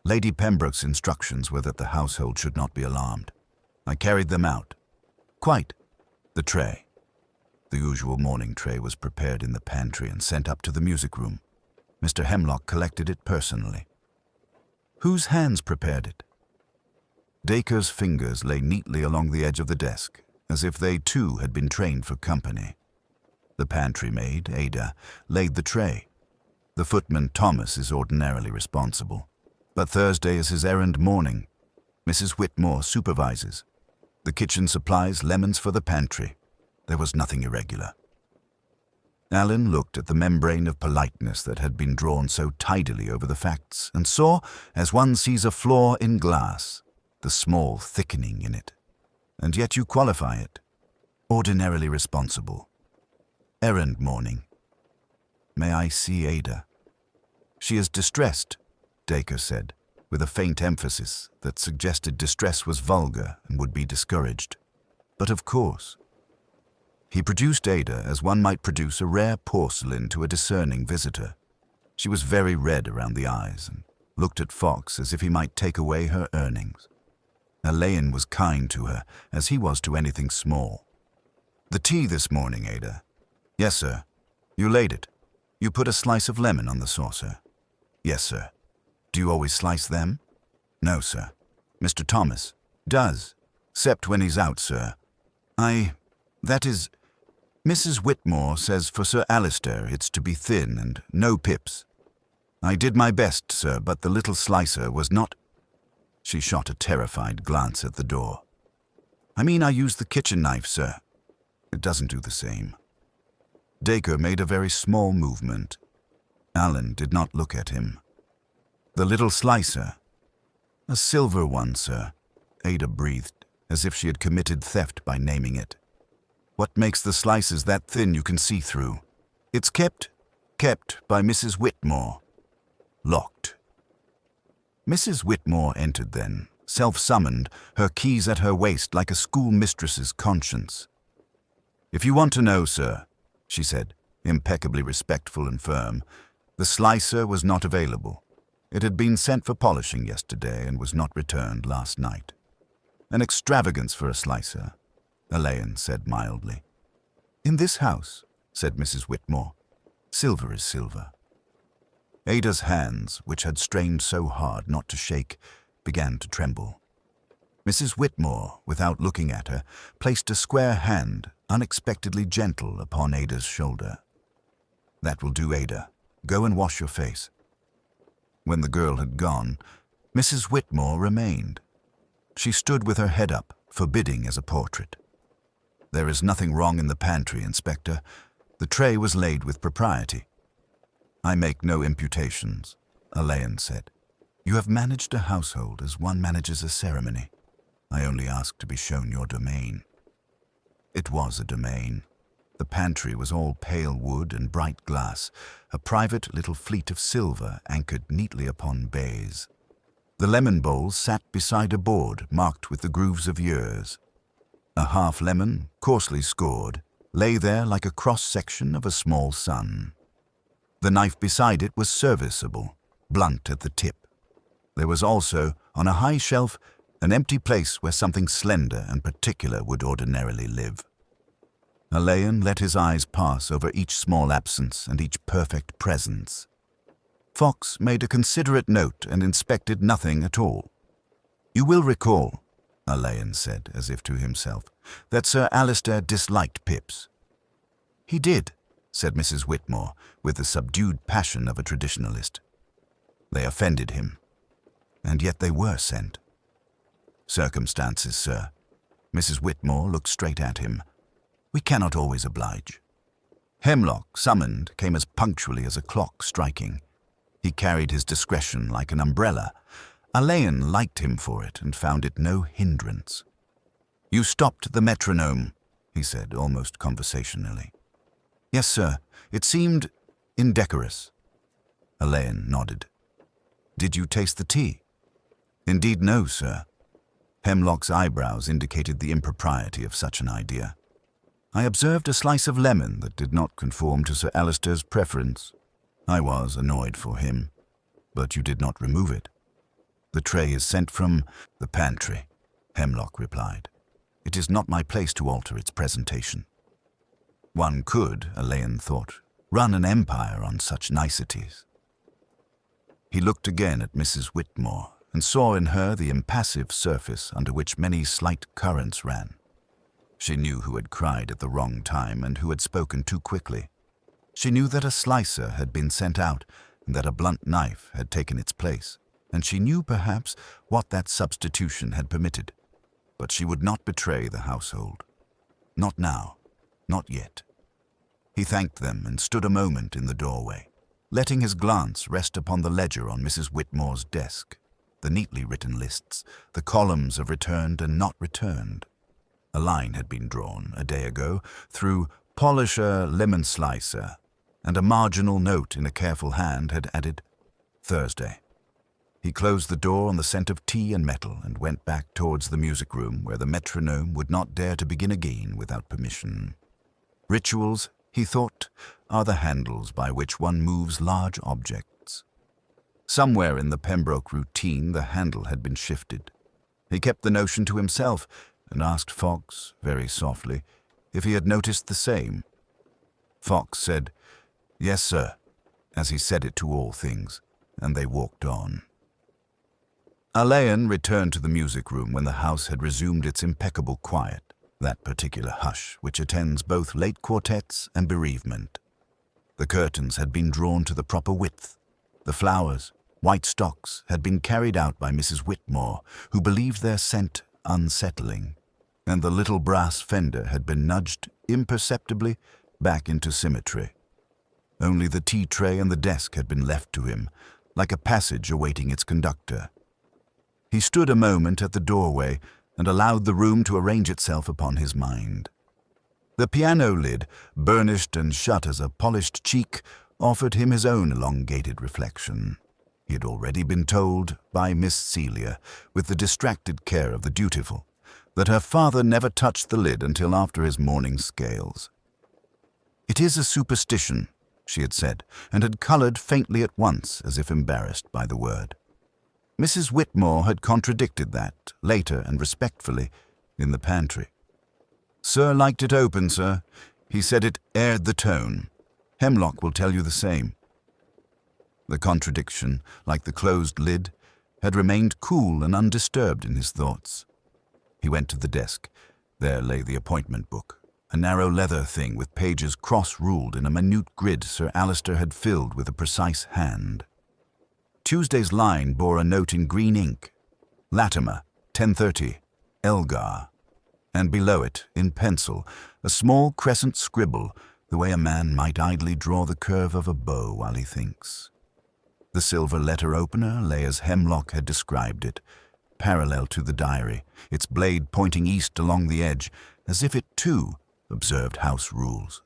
Lady Pembroke's instructions were that the household should not be alarmed. I carried them out. Quite. The tray. The usual morning tray was prepared in the pantry and sent up to the music room. Mr. Hemlock collected it personally. Whose hands prepared it? Dacre's fingers lay neatly along the edge of the desk, as if they too had been trained for company. The pantry maid, Ada, laid the tray. The footman, Thomas, is ordinarily responsible, but Thursday is his errand morning. Mrs. Whitmore supervises. The kitchen supplies lemons for the pantry. There was nothing irregular. Alain looked at the membrane of politeness that had been drawn so tidily over the facts and saw, as one sees a flaw in glass, the small thickening in it. And yet you qualify it. Ordinarily responsible. Errand morning. May I see Ada? She is distressed, Dacre said, with a faint emphasis that suggested distress was vulgar and would be discouraged. But of course. He produced Ada as one might produce a rare porcelain to a discerning visitor. She was very red around the eyes and looked at Fox as if he might take away her earnings. Elaine was kind to her, as he was to anything small. The tea this morning, Ada. Yes, sir. You laid it. You put a slice of lemon on the saucer. Yes, sir. Do you always slice them? No, sir. Mr. Thomas does, except when he's out, sir. That is, Mrs. Whitmore says for Sir Alistair it's to be thin and no pips. I did my best, sir, but the little slicer was not... She shot a terrified glance at the door. I mean, I used the kitchen knife, sir. It doesn't do the same. Dacre made a very small movement. Alan did not look at him. The little slicer. A silver one, sir. Ada breathed, as if she had committed theft by naming it. What makes the slices that thin you can see through? It's kept by Mrs. Whitmore. Locked. Mrs. Whitmore entered then, self-summoned, her keys at her waist like a schoolmistress's conscience. If you want to know, sir, she said, impeccably respectful and firm, the slicer was not available. It had been sent for polishing yesterday and was not returned last night. An extravagance for a slicer, Elaine said mildly. In this house, said Mrs. Whitmore, silver is silver. Ada's hands, which had strained so hard not to shake, began to tremble. Mrs. Whitmore, without looking at her, placed a square hand, unexpectedly gentle, upon Ada's shoulder. That will do, Ada. Go and wash your face. When the girl had gone, Mrs. Whitmore remained. She stood with her head up, forbidding as a portrait. There is nothing wrong in the pantry, Inspector. The tray was laid with propriety. I make no imputations, Elaine said. You have managed a household as one manages a ceremony. I only ask to be shown your domain. It was a domain. The pantry was all pale wood and bright glass, a private little fleet of silver anchored neatly upon baize. The lemon bowls sat beside a board marked with the grooves of years. A half lemon, coarsely scored, lay there like a cross-section of a small sun. The knife beside it was serviceable, blunt at the tip. There was also, on a high shelf, an empty place where something slender and particular would ordinarily live. Elaine let his eyes pass over each small absence and each perfect presence. Fox made a considerate note and inspected nothing at all. You will recall, Elaine said, as if to himself, that Sir Alistair disliked pips. He did, said Mrs. Whitmore, with the subdued passion of a traditionalist. They offended him, and yet they were sent. Circumstances, sir. Mrs. Whitmore looked straight at him. We cannot always oblige. Hemlock, summoned, came as punctually as a clock striking. He carried his discretion like an umbrella. Elaine liked him for it and found it no hindrance. You stopped the metronome, he said, almost conversationally. Yes, sir. It seemed indecorous. Elaine nodded. Did you taste the tea? Indeed no, sir. Hemlock's eyebrows indicated the impropriety of such an idea. I observed a slice of lemon that did not conform to Sir Alistair's preference. I was annoyed for him, but you did not remove it. The tray is sent from the pantry, Hemlock replied. It is not my place to alter its presentation. One could, Elaine thought, run an empire on such niceties. He looked again at Mrs. Whitmore and saw in her the impassive surface under which many slight currents ran. She knew who had cried at the wrong time and who had spoken too quickly. She knew that a slicer had been sent out and that a blunt knife had taken its place, and she knew perhaps what that substitution had permitted. But she would not betray the household. Not now. Not yet. He thanked them and stood a moment in the doorway, letting his glance rest upon the ledger on Mrs. Whitmore's desk, the neatly written lists, the columns of returned and not returned. A line had been drawn, a day ago, through polisher lemon slicer, and a marginal note in a careful hand had added Thursday. He closed the door on the scent of tea and metal and went back towards the music room where the metronome would not dare to begin again without permission. Rituals, he thought, are the handles by which one moves large objects. Somewhere in the Pembroke routine the handle had been shifted. He kept the notion to himself and asked Fox, very softly, if he had noticed the same. Fox said, "Yes, sir," as he said it to all things, and they walked on. Alain returned to the music room when the house had resumed its impeccable quiet, that particular hush which attends both late quartets and bereavement. The curtains had been drawn to the proper width. The flowers, white stocks, had been carried out by Mrs. Whitmore, who believed their scent unsettling, and the little brass fender had been nudged imperceptibly back into symmetry. Only the tea tray and the desk had been left to him, like a passage awaiting its conductor. He stood a moment at the doorway and allowed the room to arrange itself upon his mind. The piano lid, burnished and shut as a polished cheek, offered him his own elongated reflection. He had already been told by Miss Celia, with the distracted care of the dutiful, that her father never touched the lid until after his morning scales. "It is a superstition," she had said, and had coloured faintly at once, as if embarrassed by the word. Mrs. Whitmore had contradicted that, later and respectfully, in the pantry. "Sir liked it open, sir. He said it aired the tone. Hemlock will tell you the same." The contradiction, like the closed lid, had remained cool and undisturbed in his thoughts. He went to the desk. There lay the appointment book, a narrow leather thing with pages cross-ruled in a minute grid Sir Alister had filled with a precise hand. Tuesday's line bore a note in green ink, Latimer, 10:30, Elgar, and below it, in pencil, a small crescent scribble, the way a man might idly draw the curve of a bow while he thinks. The silver letter opener lay as Hemlock had described it, parallel to the diary, its blade pointing east along the edge, as if it, too, observed house rules.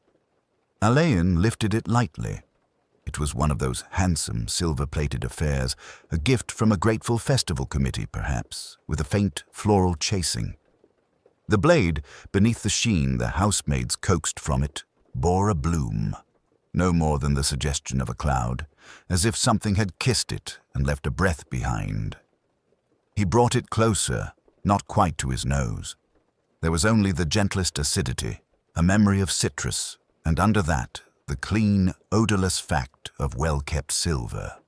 Alain lifted it lightly. It was one of those handsome, silver-plated affairs, a gift from a grateful festival committee, perhaps, with a faint floral chasing. The blade, beneath the sheen the housemaids coaxed from it, bore a bloom, no more than the suggestion of a cloud, as if something had kissed it and left a breath behind. He brought it closer, not quite to his nose. There was only the gentlest acidity, a memory of citrus, and under that, the clean, odorless fact of well-kept silver.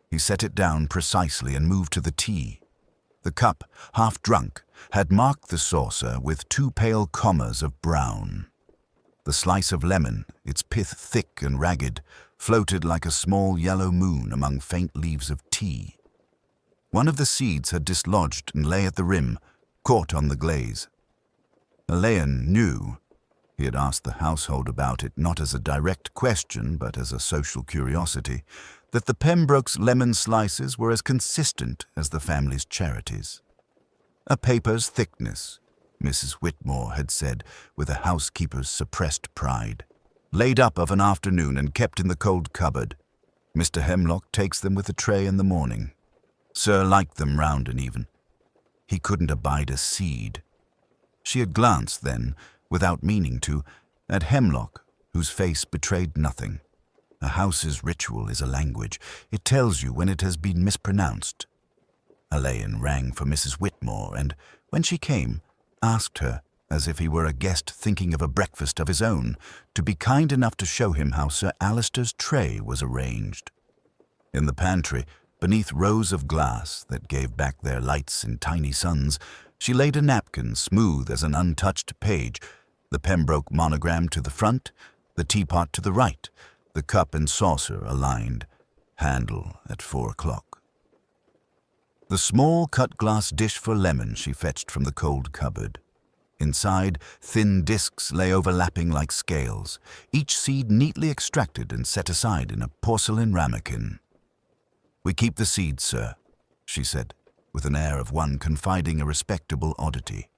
He set it down precisely and moved to the tea. The cup, half drunk, had marked the saucer with 2 pale commas of brown. The slice of lemon, its pith thick and ragged, floated like a small yellow moon among faint leaves of tea. One of the seeds had dislodged and lay at the rim, caught on the glaze. Alain knew. He had asked the household about it not as a direct question, but as a social curiosity, that the Pembrokes' lemon slices were as consistent as the family's charities. A paper's thickness, Mrs. Whitmore had said with a housekeeper's suppressed pride, laid up of an afternoon and kept in the cold cupboard. Mr. Hemlock takes them with a tray in the morning. Sir liked them round and even. He couldn't abide a seed. She had glanced then, without meaning to, at Hemlock, whose face betrayed nothing. A house's ritual is a language. It tells you when it has been mispronounced. Alain rang for Mrs. Whitmore, and, when she came, asked her, as if he were a guest thinking of a breakfast of his own, to be kind enough to show him how Sir Alister's tray was arranged. In the pantry, beneath rows of glass that gave back their lights in tiny suns, she laid a napkin smooth as an untouched page, the Pembroke monogram to the front, the teapot to the right, the cup and saucer aligned, handle at 4 o'clock. The small cut-glass dish for lemon she fetched from the cold cupboard. Inside, thin discs lay overlapping like scales, each seed neatly extracted and set aside in a porcelain ramekin. "We keep the seeds, sir," she said, with an air of one confiding a respectable oddity.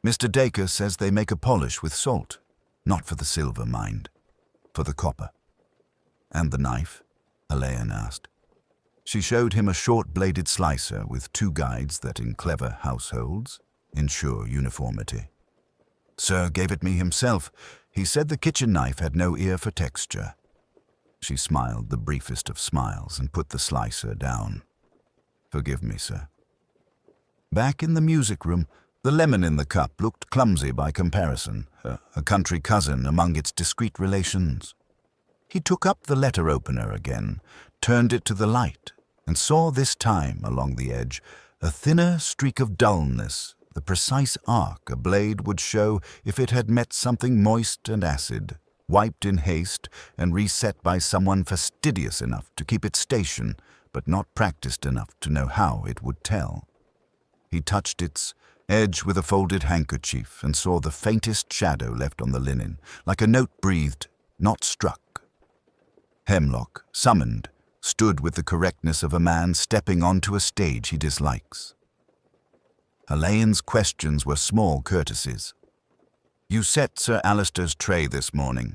Mr. Dacre says they make a polish with salt, not for the silver, mind, for the copper. And the knife? Elaine asked. She showed him a short-bladed slicer with 2 guides that, in clever households, ensure uniformity. Sir gave it me himself. He said the kitchen knife had no ear for texture. She smiled the briefest of smiles and put the slicer down. Forgive me, sir. Back in the music room, the lemon in the cup looked clumsy by comparison, a country cousin among its discreet relations. He took up the letter opener again, turned it to the light, and saw this time, along the edge, a thinner streak of dullness, the precise arc a blade would show if it had met something moist and acid, wiped in haste and reset by someone fastidious enough to keep its station, but not practiced enough to know how it would tell. He touched its edge with a folded handkerchief and saw the faintest shadow left on the linen, like a note breathed, not struck. Hemlock, summoned, stood with the correctness of a man stepping onto a stage he dislikes. Elaine's questions were small courtesies. You set Sir Alister's tray this morning?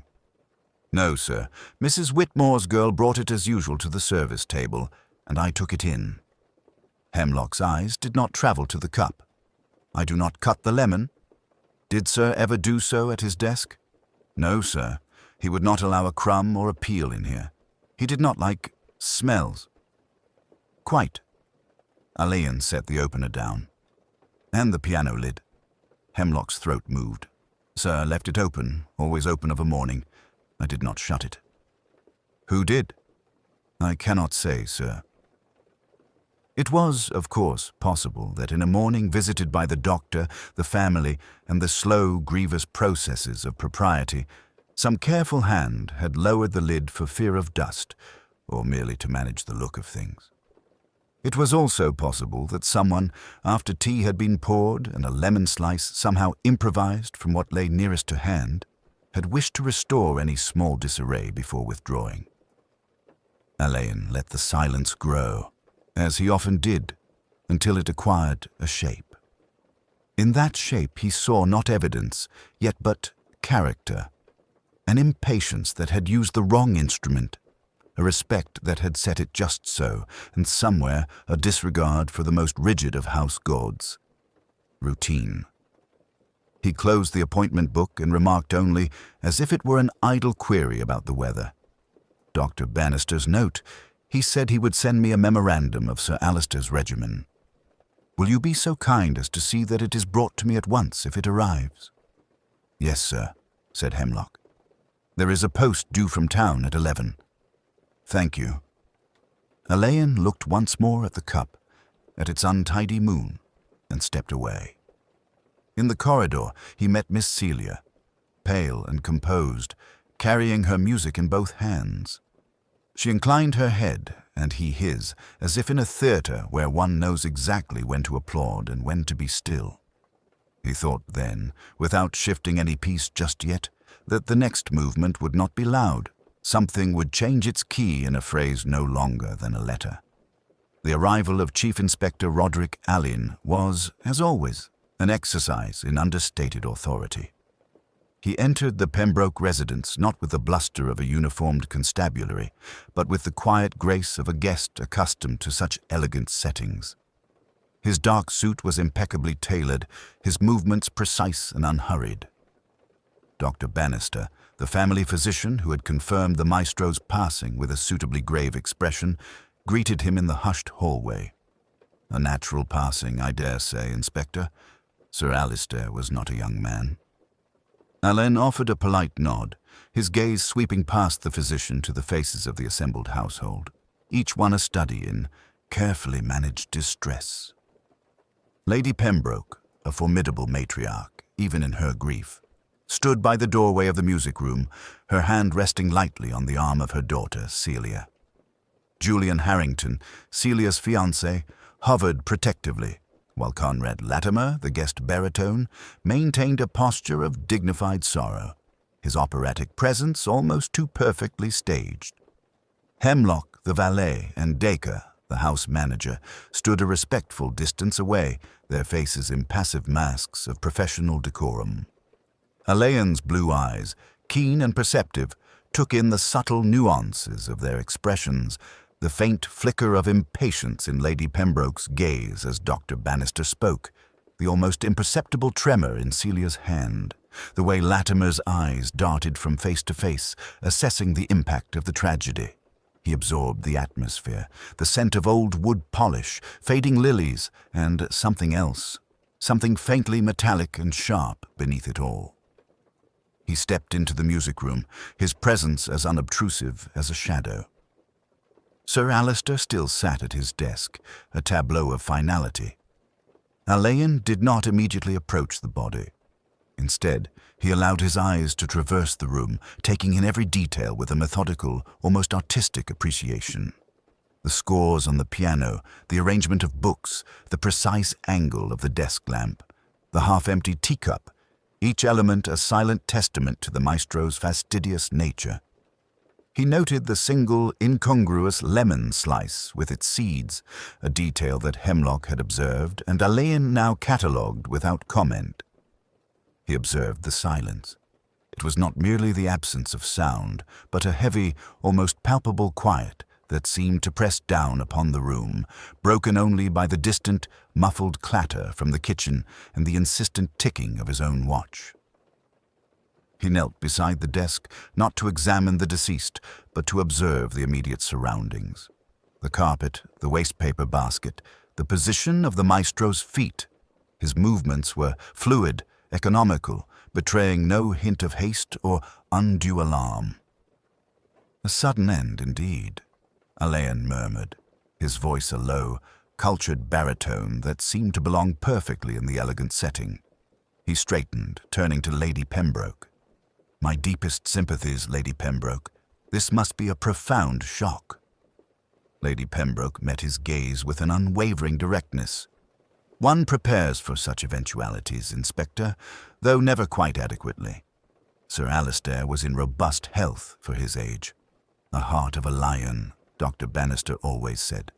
No, sir. Mrs. Whitmore's girl brought it as usual to the service table, and I took it in. Hemlock's eyes did not travel to the cup. I do not cut the lemon. Did sir ever do so at his desk? No, sir. He would not allow a crumb or a peel in here. He did not like smells. Quite. Elaine set the opener down. And the piano lid. Hemlock's throat moved. Sir left it open, always open of a morning. I did not shut it. Who did? I cannot say, sir. It was, of course, possible that in a morning visited by the doctor, the family, and the slow, grievous processes of propriety, some careful hand had lowered the lid for fear of dust, or merely to manage the look of things. It was also possible that someone, after tea had been poured and a lemon slice somehow improvised from what lay nearest to hand, had wished to restore any small disarray before withdrawing. Elaine let the silence grow, as he often did, until it acquired a shape. In that shape he saw not evidence, yet but character, an impatience that had used the wrong instrument, a respect that had set it just so, and somewhere a disregard for the most rigid of house gods, routine. He closed the appointment book and remarked only, as if it were an idle query about the weather. Dr. Bannister's note. He said he would send me a memorandum of Sir Alister's regimen. Will you be so kind as to see that it is brought to me at once if it arrives? Yes, sir, said Hemlock. There is a post due from town at 11. Thank you. Elaine looked once more at the cup, at its untidy moon, and stepped away. In the corridor he met Miss Celia, pale and composed, carrying her music in both hands. She inclined her head, and he his, as if in a theatre where one knows exactly when to applaud and when to be still. He thought then, without shifting any piece just yet, that the next movement would not be loud. Something would change its key in a phrase no longer than a letter. The arrival of Chief Inspector Roderick Allin was, as always, an exercise in understated authority. He entered the Pembroke residence not with the bluster of a uniformed constabulary, but with the quiet grace of a guest accustomed to such elegant settings. His dark suit was impeccably tailored, his movements precise and unhurried. Dr. Bannister, the family physician who had confirmed the Maestro's passing with a suitably grave expression, greeted him in the hushed hallway. A natural passing, I dare say, Inspector. Sir Alister was not a young man. Alain offered a polite nod, his gaze sweeping past the physician to the faces of the assembled household, each one a study in carefully managed distress. Lady Pembroke, a formidable matriarch, even in her grief, stood by the doorway of the music room, her hand resting lightly on the arm of her daughter, Celia. Julian Harrington, Celia's fiancé, hovered protectively, while Conrad Latimer, the guest baritone, maintained a posture of dignified sorrow, his operatic presence almost too perfectly staged. Hemlock, the valet, and Dacre, the house manager, stood a respectful distance away, their faces impassive masks of professional decorum. Alain's blue eyes, keen and perceptive, took in the subtle nuances of their expressions, the faint flicker of impatience in Lady Pembroke's gaze as Dr. Bannister spoke, the almost imperceptible tremor in Celia's hand, the way Latimer's eyes darted from face to face, assessing the impact of the tragedy. He absorbed the atmosphere, the scent of old wood polish, fading lilies, and something else, something faintly metallic and sharp beneath it all. He stepped into the music room, his presence as unobtrusive as a shadow. Sir Alister still sat at his desk, a tableau of finality. Alain did not immediately approach the body. Instead, he allowed his eyes to traverse the room, taking in every detail with a methodical, almost artistic appreciation. The scores on the piano, the arrangement of books, the precise angle of the desk lamp, the half-empty teacup, each element a silent testament to the maestro's fastidious nature. He noted the single, incongruous lemon slice with its seeds, a detail that Hemlock had observed and Alain now catalogued without comment. He observed the silence. It was not merely the absence of sound, but a heavy, almost palpable quiet that seemed to press down upon the room, broken only by the distant, muffled clatter from the kitchen and the insistent ticking of his own watch. He knelt beside the desk, not to examine the deceased, but to observe the immediate surroundings. The carpet, the wastepaper basket, the position of the maestro's feet. His movements were fluid, economical, betraying no hint of haste or undue alarm. A sudden end, indeed, Alain murmured, his voice a low, cultured baritone that seemed to belong perfectly in the elegant setting. He straightened, turning to Lady Pembroke. "My deepest sympathies, Lady Pembroke. This must be a profound shock." Lady Pembroke met his gaze with an unwavering directness. "One prepares for such eventualities, Inspector, though never quite adequately. Sir Alister was in robust health for his age. The heart of a lion, Dr. Bannister always said."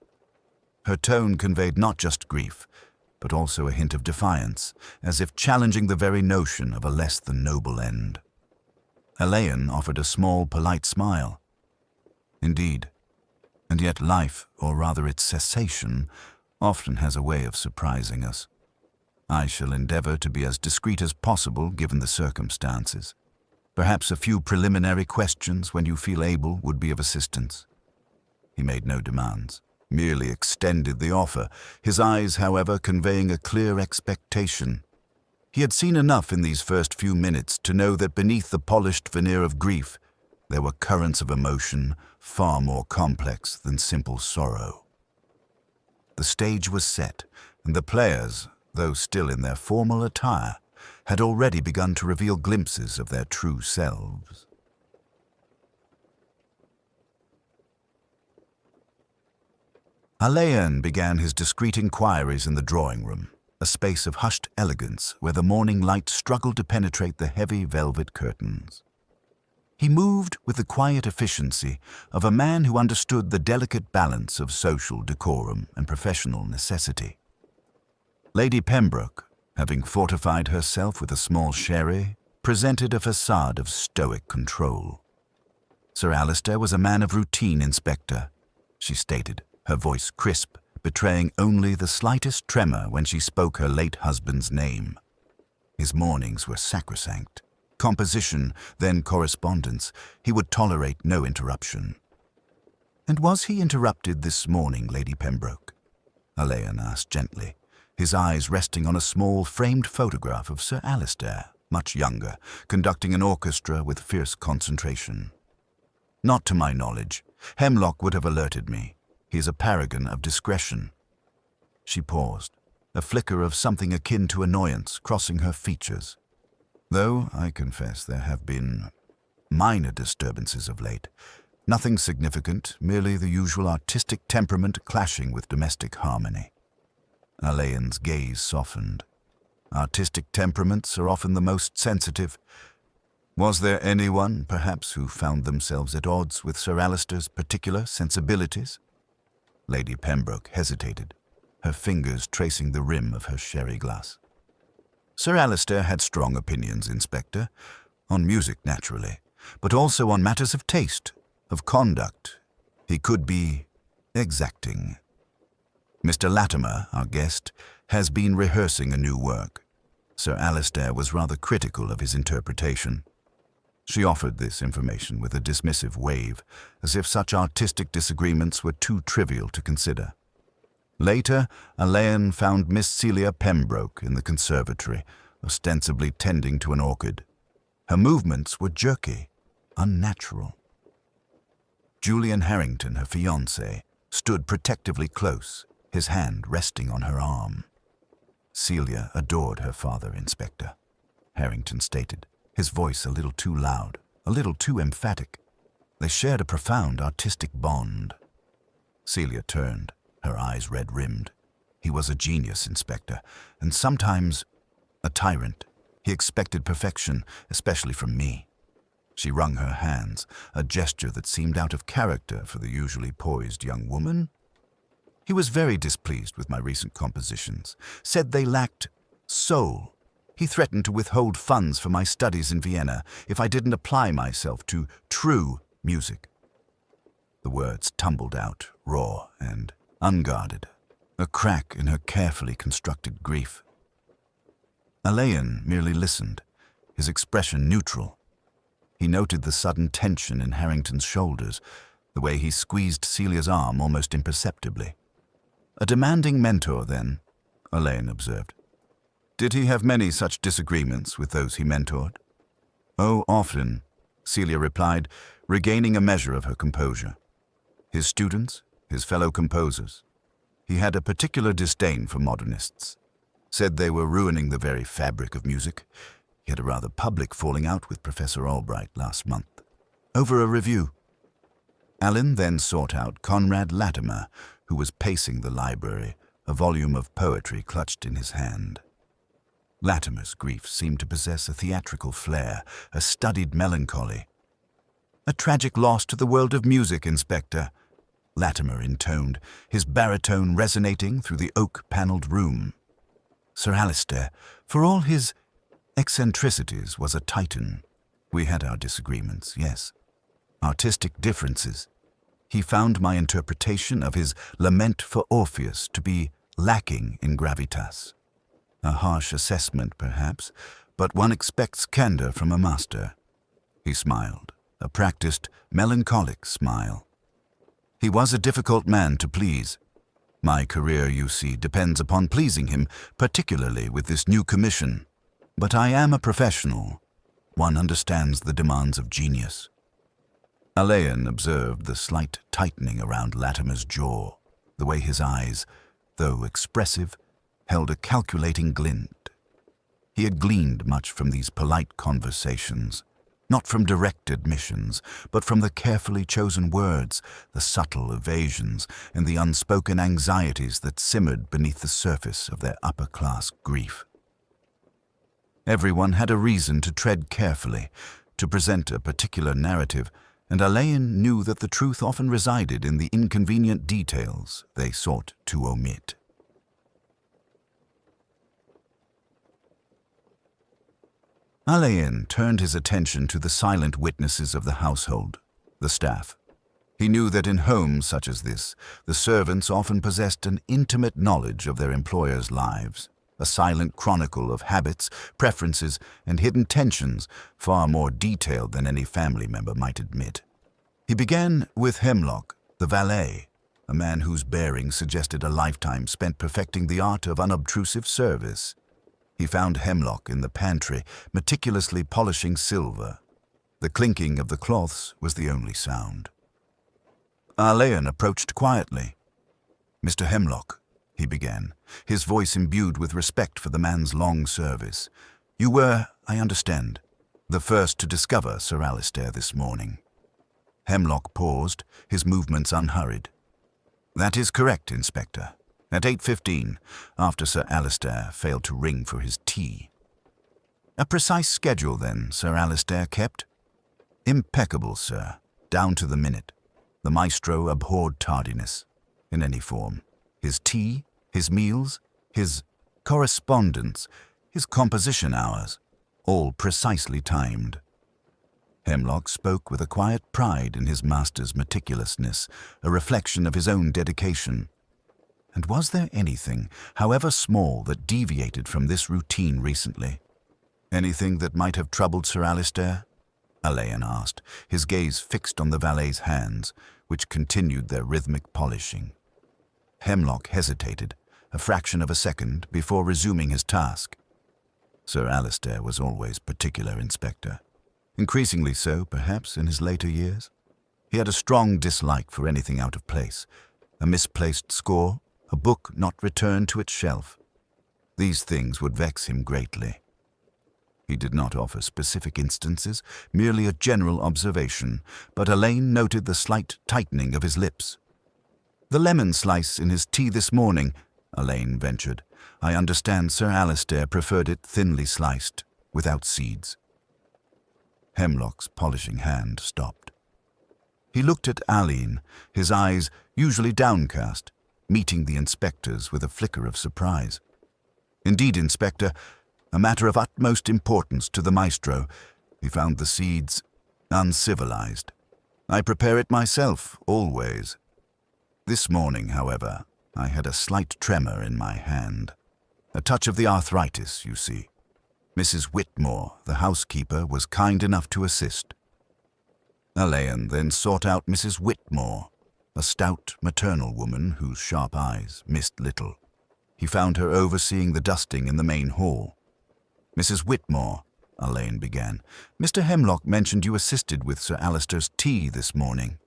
Her tone conveyed not just grief, but also a hint of defiance, as if challenging the very notion of a less than noble end. Alain offered a small, polite smile. "Indeed, and yet life, or rather its cessation, often has a way of surprising us. I shall endeavor to be as discreet as possible given the circumstances. Perhaps a few preliminary questions when you feel able would be of assistance." He made no demands, merely extended the offer, his eyes, however, conveying a clear expectation. He had seen enough in these first few minutes to know that beneath the polished veneer of grief, there were currents of emotion far more complex than simple sorrow. The stage was set, and the players, though still in their formal attire, had already begun to reveal glimpses of their true selves. Alain began his discreet inquiries in the drawing-room, a space of hushed elegance where the morning light struggled to penetrate the heavy velvet curtains. He moved with the quiet efficiency of a man who understood the delicate balance of social decorum and professional necessity. Lady Pembroke, having fortified herself with a small sherry, presented a facade of stoic control. Sir Alister was a man of routine, Inspector, she stated, her voice crisp, betraying only the slightest tremor when she spoke her late husband's name. His mornings were sacrosanct. Composition, then correspondence, he would tolerate no interruption. "And was he interrupted this morning, Lady Pembroke?" Alain asked gently, his eyes resting on a small framed photograph of Sir Alister, much younger, conducting an orchestra with fierce concentration. "Not to my knowledge. Hemlock would have alerted me. He is a paragon of discretion." She paused, a flicker of something akin to annoyance crossing her features. "Though, I confess, there have been minor disturbances of late. Nothing significant, merely the usual artistic temperament clashing with domestic harmony." Alain's gaze softened. Artistic temperaments are often the most sensitive. Was there anyone, perhaps, who found themselves at odds with Sir Alister's particular sensibilities? Lady Pembroke hesitated, her fingers tracing the rim of her sherry glass. Sir Alistair had strong opinions, Inspector, on music naturally, but also on matters of taste, of conduct. He could be exacting. Mr. Latimer, our guest, has been rehearsing a new work. Sir Alistair was rather critical of his interpretation. She offered this information with a dismissive wave, as if such artistic disagreements were too trivial to consider. Later, Alain found Miss Celia Pembroke in the conservatory, ostensibly tending to an orchid. Her movements were jerky, unnatural. Julian Harrington, her fiancé, stood protectively close, his hand resting on her arm. Celia adored her father, Inspector, Harrington stated, his voice a little too loud, a little too emphatic. They shared a profound artistic bond. Celia turned, her eyes red-rimmed. He was a genius, Inspector, and sometimes a tyrant. He expected perfection, especially from me. She wrung her hands, a gesture that seemed out of character for the usually poised young woman. He was very displeased with my recent compositions, said they lacked soul. He threatened to withhold funds for my studies in Vienna if I didn't apply myself to true music. The words tumbled out, raw and unguarded, a crack in her carefully constructed grief. Alain merely listened, his expression neutral. He noted the sudden tension in Harrington's shoulders, the way he squeezed Celia's arm almost imperceptibly. A demanding mentor, then, Alain observed. Did he have many such disagreements with those he mentored? Oh, often, Celia replied, regaining a measure of her composure. His students, his fellow composers. He had a particular disdain for modernists. Said they were ruining the very fabric of music. He had a rather public falling out with Professor Albright last month, over a review. Alan then sought out Conrad Latimer, who was pacing the library, a volume of poetry clutched in his hand. Latimer's grief seemed to possess a theatrical flair, a studied melancholy. A tragic loss to the world of music, Inspector, Latimer intoned, his baritone resonating through the oak-panelled room. Sir Alistair, for all his eccentricities, was a Titan. We had our disagreements, yes. Artistic differences. He found my interpretation of his Lament for Orpheus to be lacking in gravitas. A harsh assessment, perhaps, but one expects candor from a master. He smiled, a practiced, melancholic smile. He was a difficult man to please. My career, you see, depends upon pleasing him, particularly with this new commission. But I am a professional. One understands the demands of genius. Alain observed the slight tightening around Latimer's jaw, the way his eyes, though expressive, held a calculating glint. He had gleaned much from these polite conversations, not from direct admissions, but from the carefully chosen words, the subtle evasions, and the unspoken anxieties that simmered beneath the surface of their upper-class grief. Everyone had a reason to tread carefully, to present a particular narrative, and Alain knew that the truth often resided in the inconvenient details they sought to omit. Alain turned his attention to the silent witnesses of the household, the staff. He knew that in homes such as this, the servants often possessed an intimate knowledge of their employers' lives, a silent chronicle of habits, preferences, and hidden tensions far more detailed than any family member might admit. He began with Hemlock, the valet, a man whose bearing suggested a lifetime spent perfecting the art of unobtrusive service. He found Hemlock in the pantry, meticulously polishing silver. The clinking of the cloths was the only sound. Alain approached quietly. "Mr. Hemlock," he began, his voice imbued with respect for the man's long service. "You were, I understand, the first to discover Sir Alistair this morning." Hemlock paused, his movements unhurried. "That is correct, Inspector. At 8:15, after Sir Alistair failed to ring for his tea." "A precise schedule, then, Sir Alistair kept?" "Impeccable, sir, down to the minute. The Maestro abhorred tardiness. in any form. His tea, his meals, his correspondence, his composition hours, all precisely timed. Hemlock spoke with a quiet pride in his master's meticulousness, a reflection of his own dedication. And was there anything, however small, that deviated from this routine recently? Anything that might have troubled Sir Alistair? Alain asked, his gaze fixed on the valet's hands, which continued their rhythmic polishing. Hemlock hesitated, a fraction of a second, before resuming his task. Sir Alistair was always particular, Inspector. Increasingly so, perhaps, in his later years. He had a strong dislike for anything out of place, a misplaced score, a book not returned to its shelf. These things would vex him greatly. He did not offer specific instances, merely a general observation, but Alain noted the slight tightening of his lips. "The lemon slice in his tea this morning," Alain ventured. "I understand Sir Alistair preferred it thinly sliced, without seeds." Hemlock's polishing hand stopped. He looked at Alain, his eyes, usually downcast, meeting the inspector's with a flicker of surprise. "Indeed, Inspector, a matter of utmost importance to the Maestro. He found the seeds uncivilized. I prepare it myself, always. This morning, however, I had a slight tremor in my hand. A touch of the arthritis, you see. Mrs. Whitmore, the housekeeper, was kind enough to assist." Alain then sought out Mrs. Whitmore, a stout, maternal woman whose sharp eyes missed little. He found her overseeing the dusting in the main hall. "Mrs. Whitmore," Alain began, "Mr. Hemlock mentioned you assisted with Sir Alistair's tea this morning."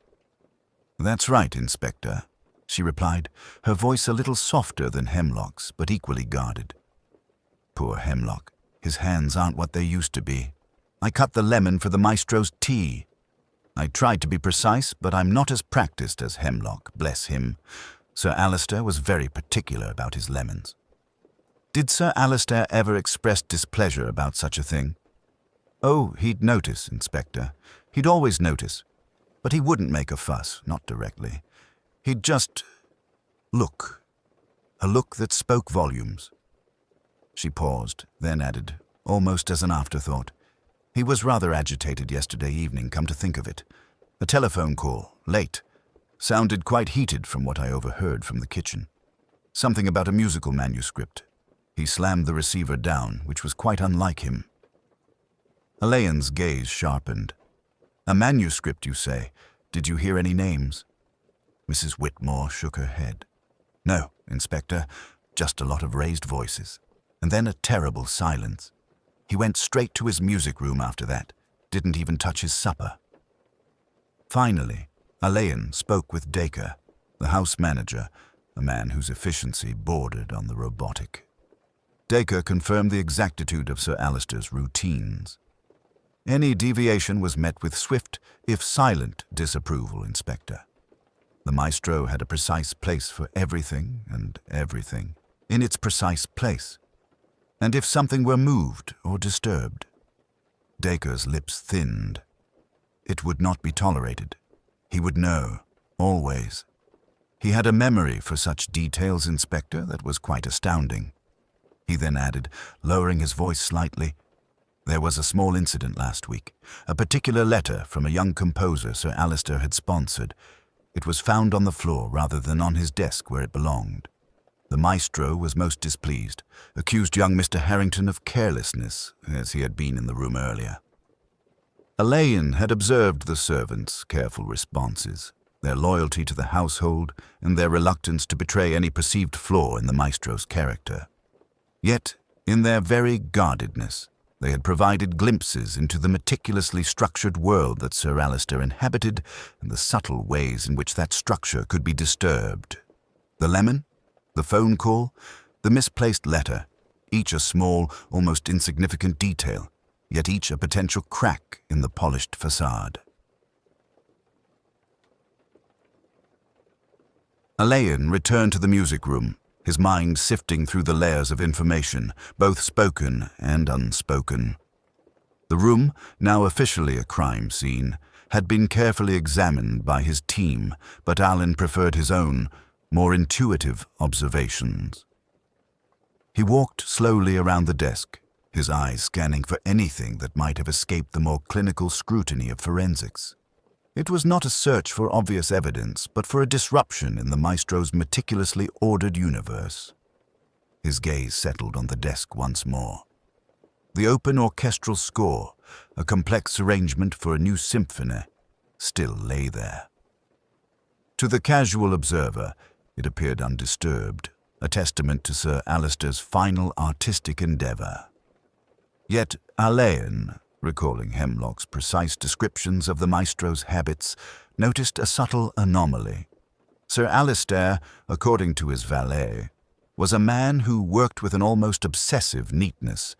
"That's right, Inspector," she replied, her voice a little softer than Hemlock's, but equally guarded. "Poor Hemlock. His hands aren't what they used to be. I cut the lemon for the Maestro's tea. I tried to be precise, but I'm not as practiced as Hemlock, bless him. Sir Alistair was very particular about his lemons." "Did Sir Alistair ever express displeasure about such a thing?" "Oh, he'd notice, Inspector. He'd always notice. But he wouldn't make a fuss, not directly. He'd just look. A look that spoke volumes." She paused, then added, almost as an afterthought, "He was rather agitated yesterday evening, come to think of it. A telephone call, late. Sounded quite heated from what I overheard from the kitchen. Something about a musical manuscript. He slammed the receiver down, which was quite unlike him." Alain's gaze sharpened. "A manuscript, you say? Did you hear any names?" Mrs. Whitmore shook her head. "No, Inspector, just a lot of raised voices. And then a terrible silence. He went straight to his music room after that, didn't even touch his supper." Finally, Alain spoke with Dacre, the house manager, a man whose efficiency bordered on the robotic. Dacre confirmed the exactitude of Sir Alistair's routines. Any deviation was met with swift, if silent, disapproval, Inspector. The Maestro had a precise place for everything and everything, in its precise place. And if something were moved or disturbed, Dacre's lips thinned. It would not be tolerated. He would know, always. He had a memory for such details, Inspector, that was quite astounding. He then added, lowering his voice slightly, "There was a small incident last week. A particular letter from a young composer Sir Alistair had sponsored. It was found on the floor rather than on his desk where it belonged. The Maestro was most displeased, accused young Mr. Harrington of carelessness, as he had been in the room earlier." Alain had observed the servants' careful responses, their loyalty to the household, and their reluctance to betray any perceived flaw in the Maestro's character. Yet, in their very guardedness, they had provided glimpses into the meticulously structured world that Sir Alistair inhabited and the subtle ways in which that structure could be disturbed. The lemon? The phone call, the misplaced letter, each a small, almost insignificant detail, yet each a potential crack in the polished facade. Alain returned to the music room, his mind sifting through the layers of information, both spoken and unspoken. The room, now officially a crime scene, had been carefully examined by his team, but Alain preferred his own, more intuitive observations. He walked slowly around the desk, his eyes scanning for anything that might have escaped the more clinical scrutiny of forensics. It was not a search for obvious evidence, but for a disruption in the Maestro's meticulously ordered universe. His gaze settled on the desk once more. The open orchestral score, a complex arrangement for a new symphony, still lay there. To the casual observer, it appeared undisturbed, a testament to Sir Alister's final artistic endeavour. Yet Alain, recalling Hemlock's precise descriptions of the Maestro's habits, noticed a subtle anomaly. Sir Alister, according to his valet, was a man who worked with an almost obsessive neatness.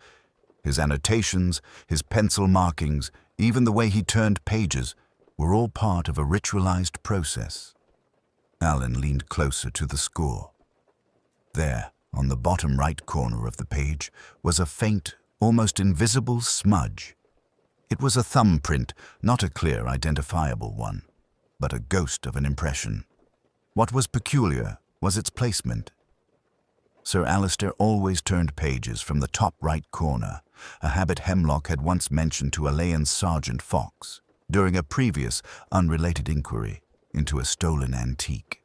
His annotations, his pencil markings, even the way he turned pages, were all part of a ritualized process. Alan leaned closer to the score. There, on the bottom right corner of the page, was a faint, almost invisible smudge. It was a thumbprint, not a clear, identifiable one, but a ghost of an impression. What was peculiar was its placement. Sir Alister always turned pages from the top right corner, a habit Hemlock had once mentioned to Alain's Sergeant Fox during a previous, unrelated inquiry into a stolen antique.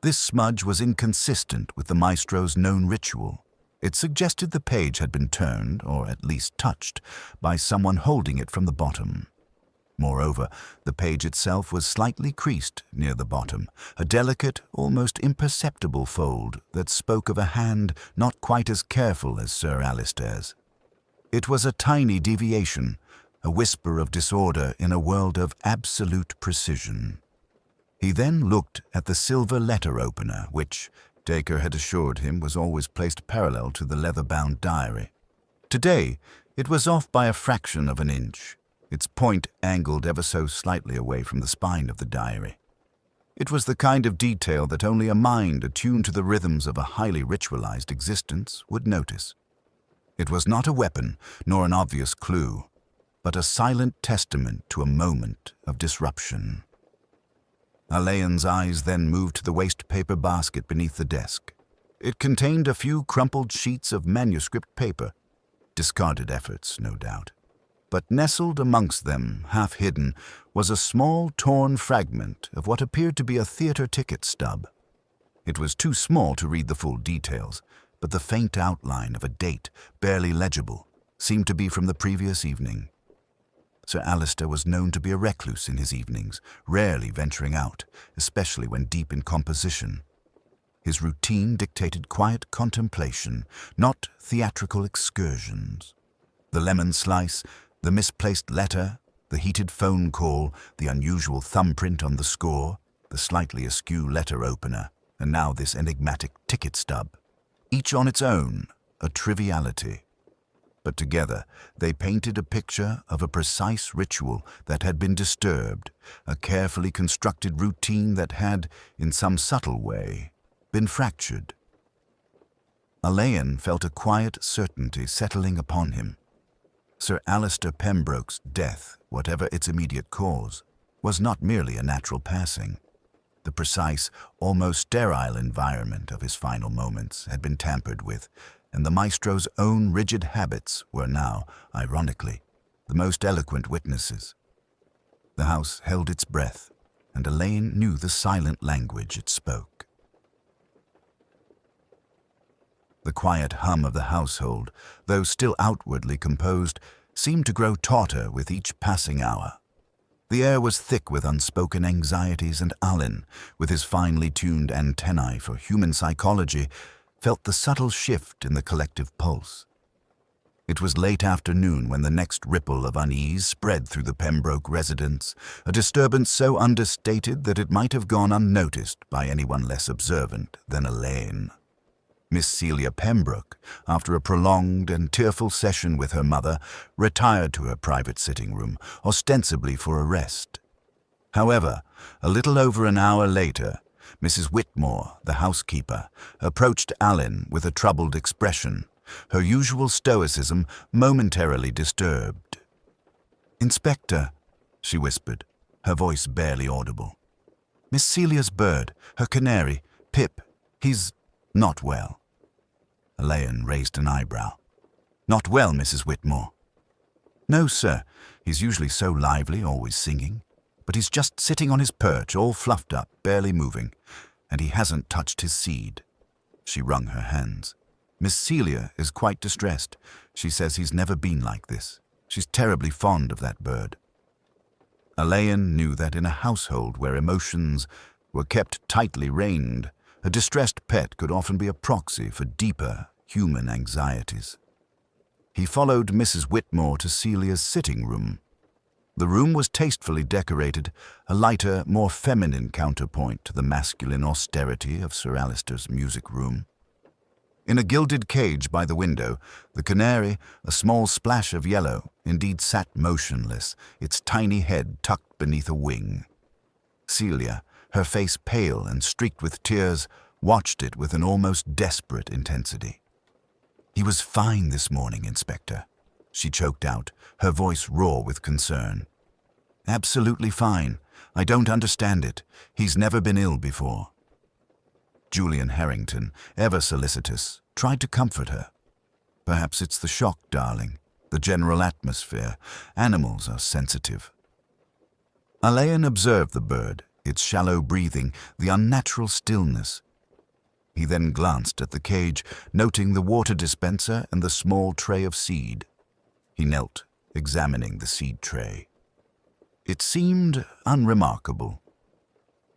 This smudge was inconsistent with the Maestro's known ritual. It suggested the page had been turned, or at least touched, by someone holding it from the bottom. Moreover, the page itself was slightly creased near the bottom, a delicate, almost imperceptible fold that spoke of a hand not quite as careful as Sir Alister's. It was a tiny deviation, a whisper of disorder in a world of absolute precision. He then looked at the silver letter opener, which, Dacre had assured him, was always placed parallel to the leather-bound diary. Today, it was off by a fraction of an inch, its point angled ever so slightly away from the spine of the diary. It was the kind of detail that only a mind attuned to the rhythms of a highly ritualized existence would notice. It was not a weapon, nor an obvious clue, but a silent testament to a moment of disruption. Alain's eyes then moved to the waste paper basket beneath the desk. It contained a few crumpled sheets of manuscript paper, discarded efforts, no doubt. But nestled amongst them, half hidden, was a small torn fragment of what appeared to be a theater ticket stub. It was too small to read the full details, but the faint outline of a date, barely legible, seemed to be from the previous evening. Sir Alister was known to be a recluse in his evenings, rarely venturing out, especially when deep in composition. His routine dictated quiet contemplation, not theatrical excursions. The lemon slice, the misplaced letter, the heated phone call, the unusual thumbprint on the score, the slightly askew letter opener, and now this enigmatic ticket stub, each on its own, a triviality. But together they painted a picture of a precise ritual that had been disturbed, a carefully constructed routine that had, in some subtle way, been fractured. Alain felt a quiet certainty settling upon him. Sir Alister Pembroke's death, whatever its immediate cause, was not merely a natural passing. The precise, almost sterile environment of his final moments had been tampered with, and the Maestro's own rigid habits were now, ironically, the most eloquent witnesses. The house held its breath, and Alain knew the silent language it spoke. The quiet hum of the household, though still outwardly composed, seemed to grow tauter with each passing hour. The air was thick with unspoken anxieties, and Alain, with his finely tuned antennae for human psychology, felt the subtle shift in the collective pulse. It was late afternoon when the next ripple of unease spread through the Pembroke residence, a disturbance so understated that it might have gone unnoticed by anyone less observant than Alain. Miss Celia Pembroke, after a prolonged and tearful session with her mother, retired to her private sitting room, ostensibly for a rest. However, a little over an hour later, Mrs. Whitmore, the housekeeper, approached Alain with a troubled expression, her usual stoicism momentarily disturbed. "Inspector," she whispered, her voice barely audible. "Miss Celia's bird, her canary, Pip, he's not well." Elaine raised an eyebrow. "Not well, Mrs. Whitmore?" "No, sir. He's usually so lively, always singing. But he's just sitting on his perch, all fluffed up, barely moving. And he hasn't touched his seed." She wrung her hands. "Miss Celia is quite distressed. She says he's never been like this. She's terribly fond of that bird." Elaine knew that in a household where emotions were kept tightly reined, a distressed pet could often be a proxy for deeper human anxieties. He followed Mrs. Whitmore to Celia's sitting room. The room was tastefully decorated, a lighter, more feminine counterpoint to the masculine austerity of Sir Alister's music room. In a gilded cage by the window, the canary, a small splash of yellow, indeed sat motionless, its tiny head tucked beneath a wing. Celia, her face pale and streaked with tears, watched it with an almost desperate intensity. "He was fine this morning, Inspector," she choked out, her voice raw with concern. "Absolutely fine. I don't understand it. He's never been ill before." Julian Harrington, ever solicitous, tried to comfort her. "Perhaps it's the shock, darling, the general atmosphere. Animals are sensitive." Elaine observed the bird, its shallow breathing, the unnatural stillness. He then glanced at the cage, noting the water dispenser and the small tray of seed. He knelt, examining the seed tray. It seemed unremarkable.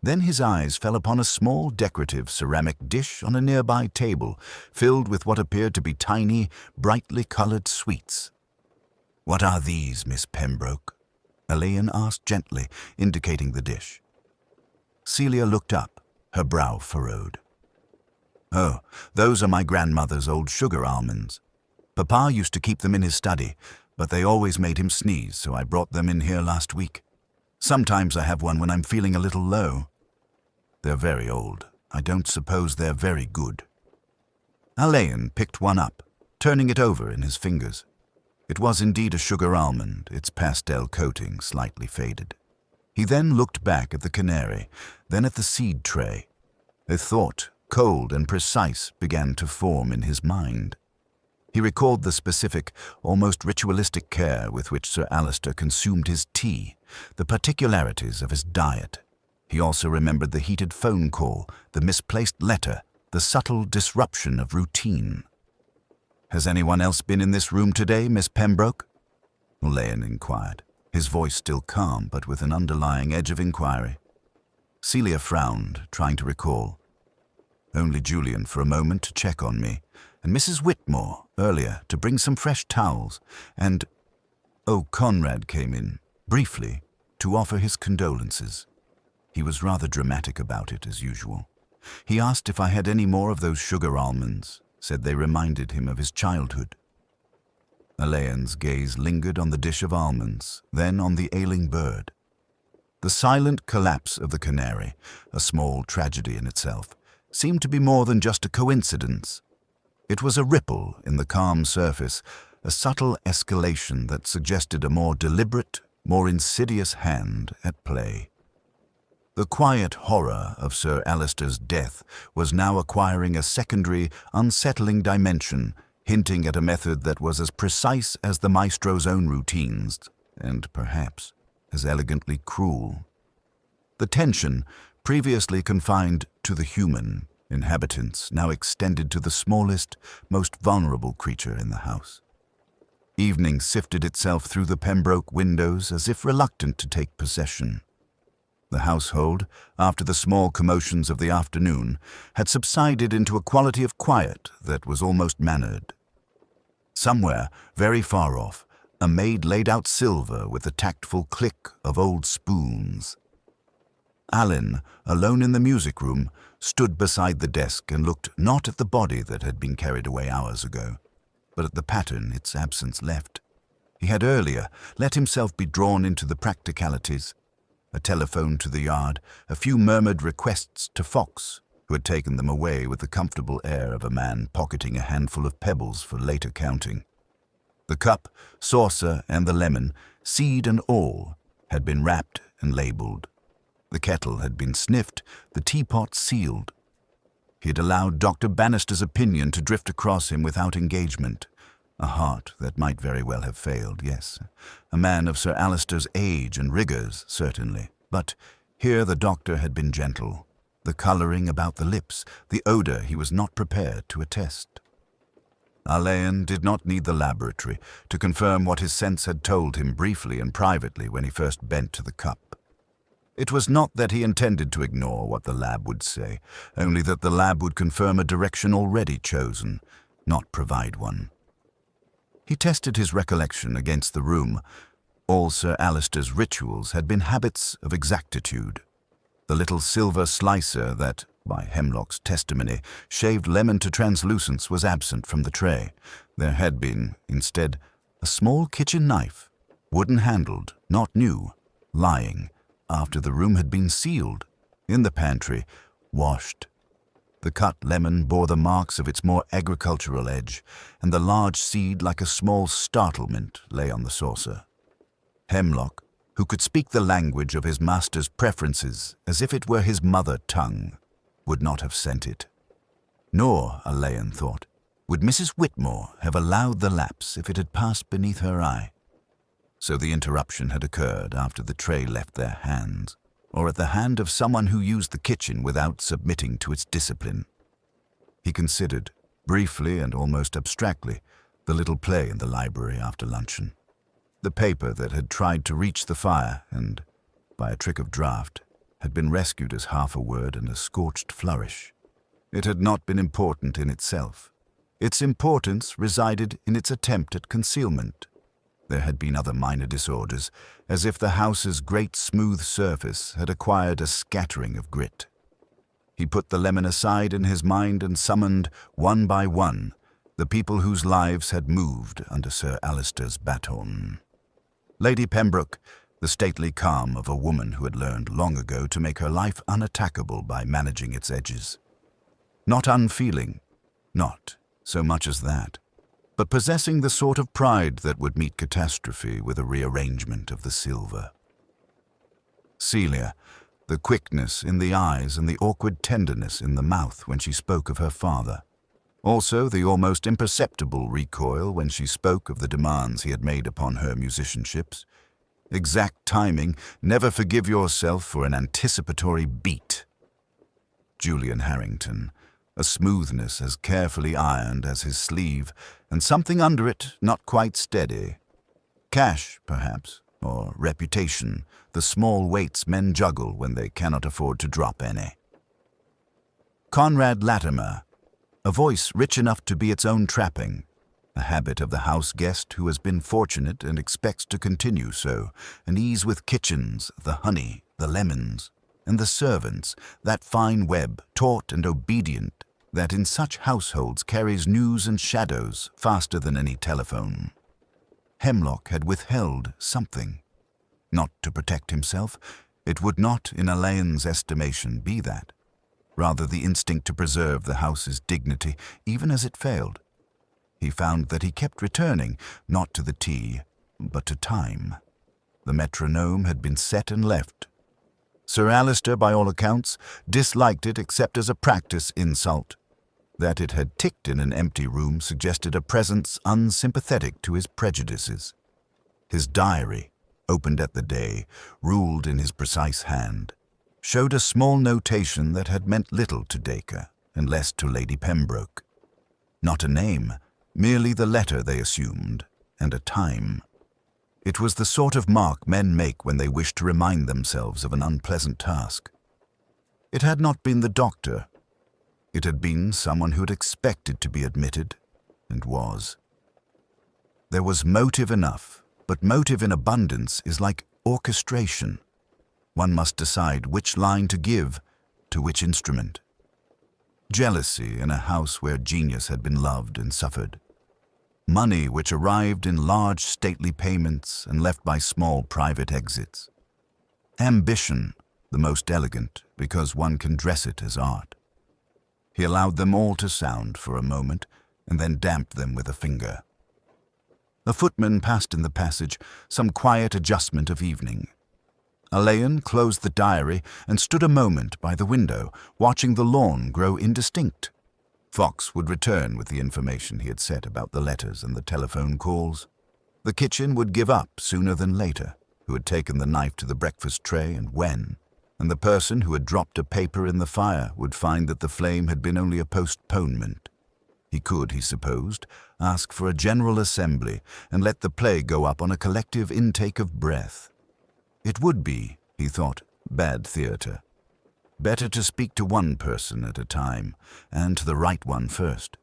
Then his eyes fell upon a small decorative ceramic dish on a nearby table, filled with what appeared to be tiny, brightly colored sweets. "What are these, Miss Pembroke?" Elaine asked gently, indicating the dish. Celia looked up, her brow furrowed. "Oh, those are my grandmother's old sugar almonds. Papa used to keep them in his study, but they always made him sneeze, so I brought them in here last week. Sometimes I have one when I'm feeling a little low. They're very old. I don't suppose they're very good." Elaine picked one up, turning it over in his fingers. It was indeed a sugar almond, its pastel coating slightly faded. He then looked back at the canary, then at the seed tray. A thought, cold and precise, began to form in his mind. He recalled the specific, almost ritualistic care with which Sir Alister consumed his tea, the particularities of his diet. He also remembered the heated phone call, the misplaced letter, the subtle disruption of routine. "Has anyone else been in this room today, Miss Pembroke?" Elaine inquired, his voice still calm but with an underlying edge of inquiry. Celia frowned, trying to recall. "Only Julian for a moment to check on me, and Mrs. Whitmore earlier to bring some fresh towels, and, Conrad came in, briefly, to offer his condolences. He was rather dramatic about it, as usual. He asked if I had any more of those sugar almonds, said they reminded him of his childhood." Elaine's gaze lingered on the dish of almonds, then on the ailing bird. The silent collapse of the canary, a small tragedy in itself, seemed to be more than just a coincidence. It was a ripple in the calm surface, a subtle escalation that suggested a more deliberate, more insidious hand at play. The quiet horror of Sir Alister's death was now acquiring a secondary, unsettling dimension, hinting at a method that was as precise as the Maestro's own routines, and perhaps as elegantly cruel. The tension, previously confined to the human inhabitants, now extended to the smallest, most vulnerable creature in the house. Evening sifted itself through the Pembroke windows as if reluctant to take possession. The household, after the small commotions of the afternoon, had subsided into a quality of quiet that was almost mannered. Somewhere, very far off, a maid laid out silver with the tactful click of old spoons. Alan, alone in the music room, stood beside the desk and looked not at the body that had been carried away hours ago, but at the pattern its absence left. He had earlier let himself be drawn into the practicalities. A telephone to the yard, a few murmured requests to Fox, who had taken them away with the comfortable air of a man pocketing a handful of pebbles for later counting. The cup, saucer, and the lemon, seed and all, had been wrapped and labeled. The kettle had been sniffed, the teapot sealed. He had allowed Dr. Bannister's opinion to drift across him without engagement. A heart that might very well have failed, yes. A man of Sir Alister's age and rigours, certainly. But here the doctor had been gentle. The colouring about the lips, the odour he was not prepared to attest. Alain did not need the laboratory to confirm what his sense had told him briefly and privately when he first bent to the cup. It was not that he intended to ignore what the lab would say, only that the lab would confirm a direction already chosen, not provide one. He tested his recollection against the room. All Sir Alister's rituals had been habits of exactitude. The little silver slicer that, by Hemlock's testimony, shaved lemon to translucence was absent from the tray. There had been, instead, a small kitchen knife, wooden-handled, not new, lying, after the room had been sealed, in the pantry, washed. The cut lemon bore the marks of its more agricultural edge, and the large seed, like a small startlement, lay on the saucer. Hemlock, who could speak the language of his master's preferences as if it were his mother tongue, would not have sent it. Nor, Alain thought, would Mrs. Whitmore have allowed the lapse if it had passed beneath her eye. So the interruption had occurred after the tray left their hands, or at the hand of someone who used the kitchen without submitting to its discipline. He considered, briefly and almost abstractly, the little play in the library after luncheon. The paper that had tried to reach the fire and, by a trick of draught, had been rescued as half a word and a scorched flourish. It had not been important in itself. Its importance resided in its attempt at concealment. There had been other minor disorders, as if the house's great smooth surface had acquired a scattering of grit. He put the lemon aside in his mind and summoned, one by one, the people whose lives had moved under Sir Alister's baton. Lady Pembroke, the stately calm of a woman who had learned long ago to make her life unattackable by managing its edges. Not unfeeling, not so much as that, but possessing the sort of pride that would meet catastrophe with a rearrangement of the silver. Celia, the quickness in the eyes and the awkward tenderness in the mouth when she spoke of her father. Also the almost imperceptible recoil when she spoke of the demands he had made upon her musicianships. Exact timing, never forgive yourself for an anticipatory beat. Julian Harrington, a smoothness as carefully ironed as his sleeve, and something under it not quite steady. Cash, perhaps, or reputation, the small weights men juggle when they cannot afford to drop any. Conrad Latimer, a voice rich enough to be its own trapping, a habit of the house guest who has been fortunate and expects to continue so, an ease with kitchens, the honey, the lemons, and the servants, that fine web, taut and obedient, that in such households carries news and shadows faster than any telephone. Hemlock had withheld something. Not to protect himself, it would not, in Alain's estimation, be that. Rather the instinct to preserve the house's dignity, even as it failed. He found that he kept returning, not to the tea, but to time. The metronome had been set and left. Sir Alister, by all accounts, disliked it except as a practice insult. That it had ticked in an empty room suggested a presence unsympathetic to his prejudices. His diary, opened at the day, ruled in his precise hand, showed a small notation that had meant little to Dacre and less to Lady Pembroke. Not a name, merely the letter they assumed, and a time. It was the sort of mark men make when they wish to remind themselves of an unpleasant task. It had not been the doctor. It had been someone who had expected to be admitted, and was. There was motive enough, but motive in abundance is like orchestration. One must decide which line to give to which instrument. Jealousy in a house where genius had been loved and suffered. Money which arrived in large stately payments and left by small private exits. Ambition, the most elegant, because one can dress it as art. He allowed them all to sound for a moment, and then damped them with a finger. A footman passed in the passage, some quiet adjustment of evening. Alain closed the diary and stood a moment by the window, watching the lawn grow indistinct. Fox would return with the information he had said about the letters and the telephone calls. The kitchen would give up sooner than later, who had taken the knife to the breakfast tray and when, and the person who had dropped a paper in the fire would find that the flame had been only a postponement. He could, he supposed, ask for a general assembly and let the play go up on a collective intake of breath. It would be, he thought, bad theatre. Better to speak to one person at a time, and to the right one first.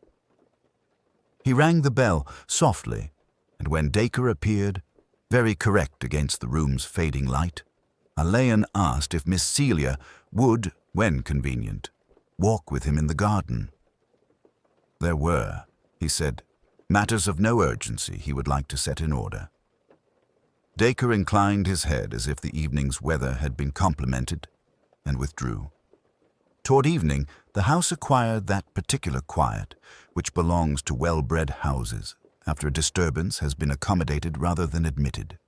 He rang the bell softly, and when Dacre appeared, very correct against the room's fading light, Alain asked if Miss Celia would, when convenient, walk with him in the garden. There were, he said, matters of no urgency he would like to set in order. Dacre inclined his head as if the evening's weather had been complimented, and withdrew. Toward evening, the house acquired that particular quiet which belongs to well-bred houses after a disturbance has been accommodated rather than admitted.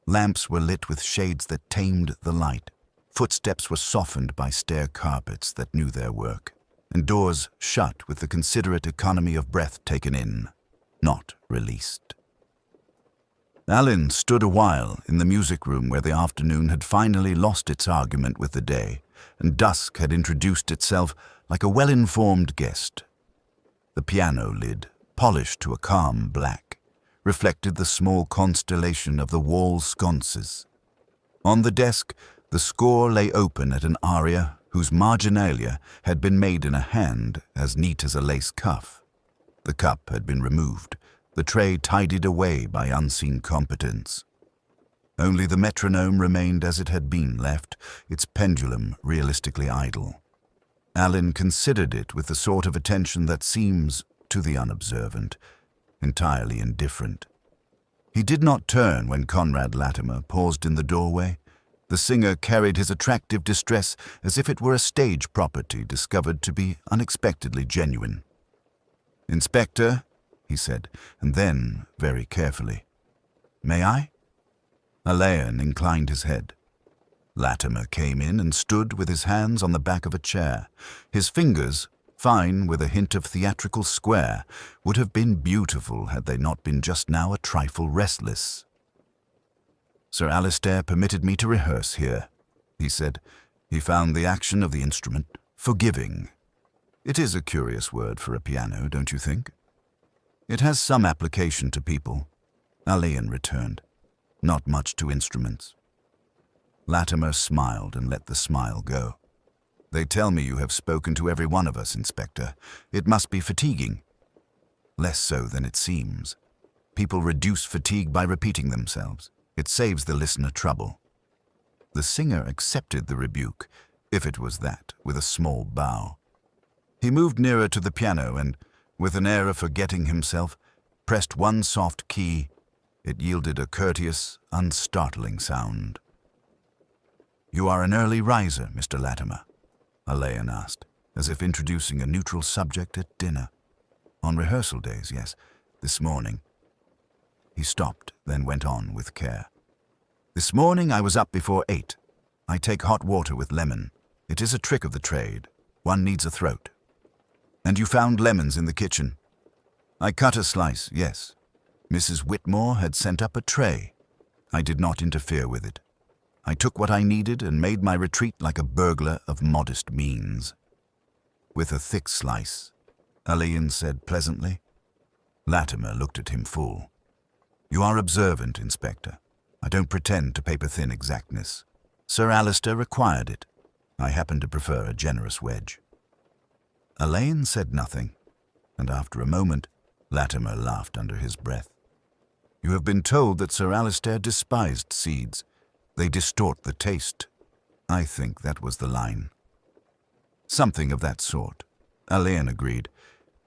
Lamps were lit with shades that tamed the light. Footsteps were softened by stair carpets that knew their work, and doors shut with the considerate economy of breath taken in, not released. Alain stood a while in the music room where the afternoon had finally lost its argument with the day, and dusk had introduced itself like a well-informed guest. The piano lid, polished to a calm black, reflected the small constellation of the wall sconces. On the desk, the score lay open at an aria whose marginalia had been made in a hand as neat as a lace cuff. The cup had been removed, the tray tidied away by unseen competence. Only the metronome remained as it had been left, its pendulum realistically idle. Alain considered it with the sort of attention that seems, to the unobservant, entirely indifferent. He did not turn when Conrad Latimer paused in the doorway. The singer carried his attractive distress as if it were a stage property discovered to be unexpectedly genuine. "Inspector," he said, and then, very carefully, "May I?" Alain inclined his head. Latimer came in and stood with his hands on the back of a chair. His fingers, fine with a hint of theatrical square, would have been beautiful had they not been just now a trifle restless. "Sir Alistair permitted me to rehearse here," he said. He found the action of the instrument forgiving. It is a curious word for a piano, don't you think? "It has some application to people," Alain returned. "Not much to instruments." Latimer smiled and let the smile go. "They tell me you have spoken to every one of us, Inspector. It must be fatiguing." "Less so than it seems. People reduce fatigue by repeating themselves. It saves the listener trouble." The singer accepted the rebuke, if it was that, with a small bow. He moved nearer to the piano and, with an air of forgetting himself, pressed one soft key. It yielded a courteous, unstartling sound. "You are an early riser, Mr. Latimer?" Alain asked, as if introducing a neutral subject at dinner. "On rehearsal days, yes. This morning." He stopped, then went on with care. "This morning I was up before 8. I take hot water with lemon. It is a trick of the trade. One needs a throat." "And you found lemons in the kitchen?" "I cut a slice, yes. Mrs. Whitmore had sent up a tray. I did not interfere with it. I took what I needed and made my retreat like a burglar of modest means." "With a thick slice," Alain said pleasantly. Latimer looked at him full. "You are observant, Inspector. I don't pretend to paper-thin exactness. Sir Alistair required it. I happen to prefer a generous wedge." Alain said nothing, and after a moment, Latimer laughed under his breath. "You have been told that Sir Alistair despised seeds. They distort the taste. I think that was the line." "Something of that sort," Alain agreed.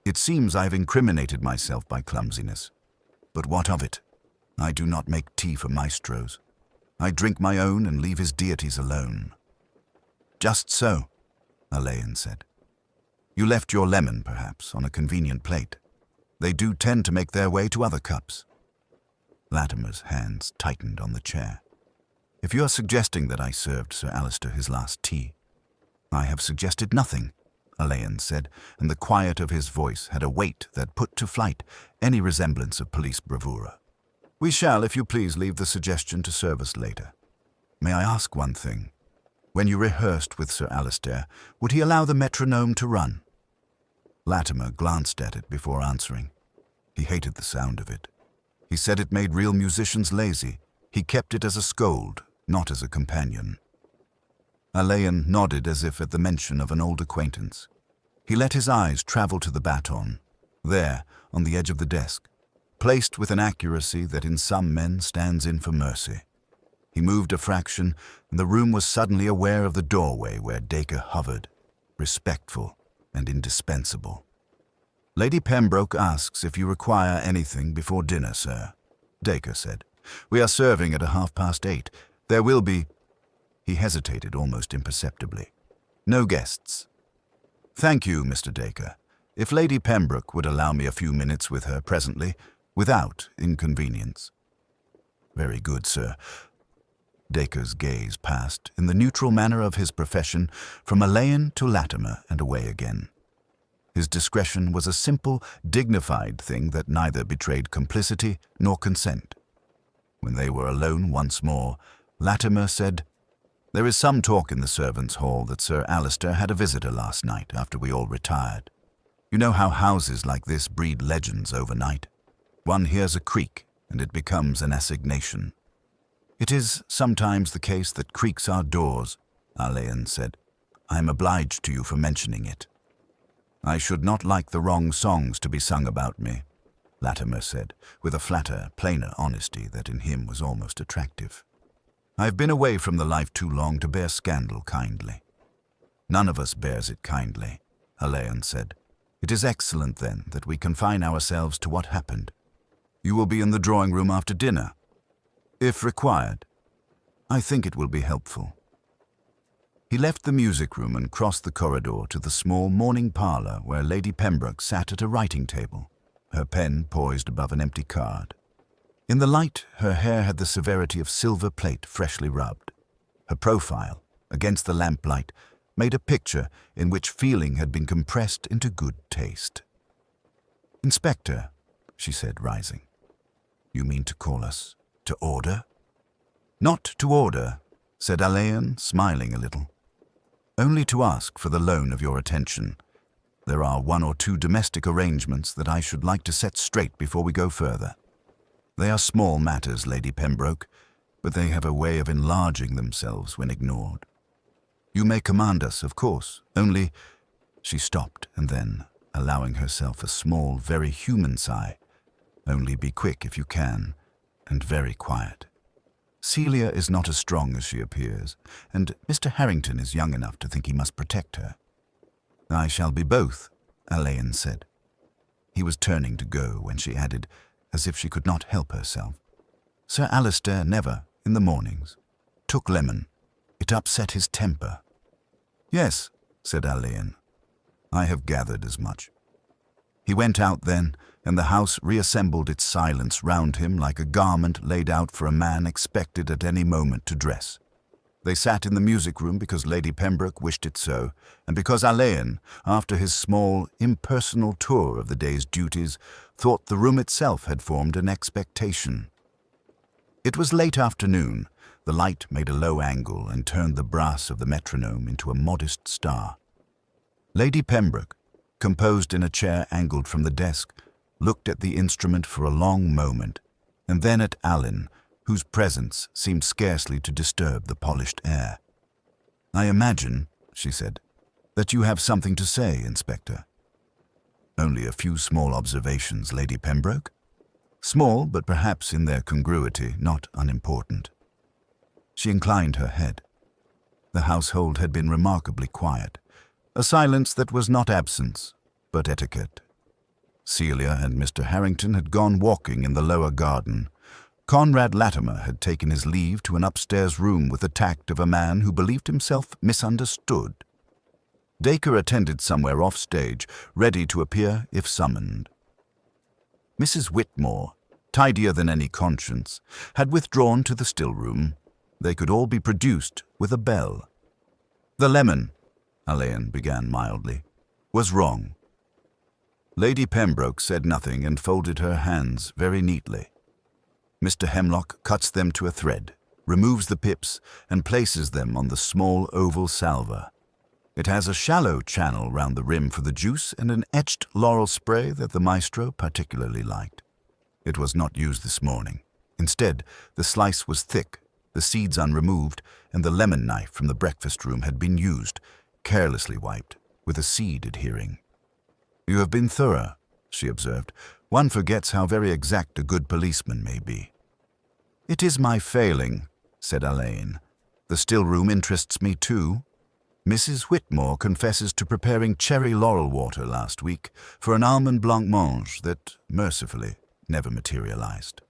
"It seems I've incriminated myself by clumsiness. But what of it? I do not make tea for maestros. I drink my own and leave his deities alone." "Just so," Alain said. "You left your lemon, perhaps, on a convenient plate. They do tend to make their way to other cups." Latimer's hands tightened on the chair. if you are suggesting that I served Sir Alistair his last tea." "I have suggested nothing," Alain said, and the quiet of his voice had a weight that put to flight any resemblance of police bravura. "We shall, if you please, leave the suggestion to service later. May I ask one thing? When you rehearsed with Sir Alistair, would he allow the metronome to run?" Latimer glanced at it before answering. He hated the sound of it. He said it made real musicians lazy. He kept it as a scold, not as a companion. Alain nodded as if at the mention of an old acquaintance. He let his eyes travel to the baton, there, on the edge of the desk, placed with an accuracy that in some men stands in for mercy. He moved a fraction, and the room was suddenly aware of the doorway where Dacre hovered, respectful and indispensable. "Lady Pembroke asks if you require anything before dinner, sir," Dacre said. "We are serving at 8:30. There will be—" He hesitated almost imperceptibly. "No guests." "Thank you, Mr. Dacre. If Lady Pembroke would allow me a few minutes with her presently, without inconvenience." "Very good, sir." Dacre's gaze passed, in the neutral manner of his profession, from Alain to Latimer and away again. His discretion was a simple, dignified thing that neither betrayed complicity nor consent. When they were alone once more, Latimer said, "There is some talk in the servants' hall that Sir Alistair had a visitor last night after we all retired. You know how houses like this breed legends overnight. One hears a creak, and it becomes an assignation." "It is sometimes the case that creaks are doors," Alain said. "I am obliged to you for mentioning it." "I should not like the wrong songs to be sung about me," Latimer said, with a flatter, plainer honesty that in him was almost attractive. "I've been away from the life too long to bear scandal kindly." "None of us bears it kindly," Alain said. "It is excellent, then, that we confine ourselves to what happened. You will be in the drawing-room after dinner?" "If required. I think it will be helpful." He left the music-room and crossed the corridor to the small morning parlour where Lady Pembroke sat at a writing table, her pen poised above an empty card. In the light, her hair had the severity of silver plate freshly rubbed. Her profile, against the lamplight, made a picture in which feeling had been compressed into good taste. "Inspector," she said, rising. "You mean to call us to order?" "Not to order," said Alain, smiling a little. "Only to ask for the loan of your attention. There are 1 or 2 domestic arrangements that I should like to set straight before we go further. They are small matters, Lady Pembroke, but they have a way of enlarging themselves when ignored. You may command us, of course, only—" She stopped, and then, allowing herself a small, very human sigh, "Only be quick if you can, and very quiet. Celia is not as strong as she appears, and Mr. Harrington is young enough to think he must protect her." "I shall be both," Alain said. He was turning to go when she added, as if she could not help herself, "Sir Alistair never, in the mornings, took lemon. It upset his temper." "Yes," said Alain. "I have gathered as much." He went out then, and the house reassembled its silence round him like a garment laid out for a man expected at any moment to dress. They sat in the music-room because Lady Pembroke wished it so, and because Alain, after his small, impersonal tour of the day's duties, thought the room itself had formed an expectation. It was late afternoon. The light made a low angle and turned the brass of the metronome into a modest star. Lady Pembroke, composed in a chair angled from the desk, looked at the instrument for a long moment, and then at Alain, whose presence seemed scarcely to disturb the polished air. "I imagine," she said, "that you have something to say, Inspector." "Only a few small observations, Lady Pembroke. Small, but perhaps in their congruity not unimportant." She inclined her head. The household had been remarkably quiet, a silence that was not absence, but etiquette. Celia and Mr. Harrington had gone walking in the lower garden. Conrad Latimer had taken his leave to an upstairs room with the tact of a man who believed himself misunderstood. Dacre attended somewhere off-stage, ready to appear if summoned. Mrs. Whitmore, tidier than any conscience, had withdrawn to the still room. They could all be produced with a bell. "The lemon," Alain began mildly, "was wrong." Lady Pembroke said nothing and folded her hands very neatly. Mr. Hemlock cuts them to a thread, removes the pips, and places them on the small oval salver. It has a shallow channel round the rim for the juice and an etched laurel spray that the Maestro particularly liked. It was not used this morning. Instead, the slice was thick, the seeds unremoved, and the lemon knife from the breakfast room had been used, carelessly wiped, with a seed adhering. "You have been thorough," she observed. "One forgets how very exact a good policeman may be." "It is my failing," said Alain. "The still room interests me too. Mrs. Whitmore confesses to preparing cherry laurel water last week for an almond blancmange that, mercifully, never materialized.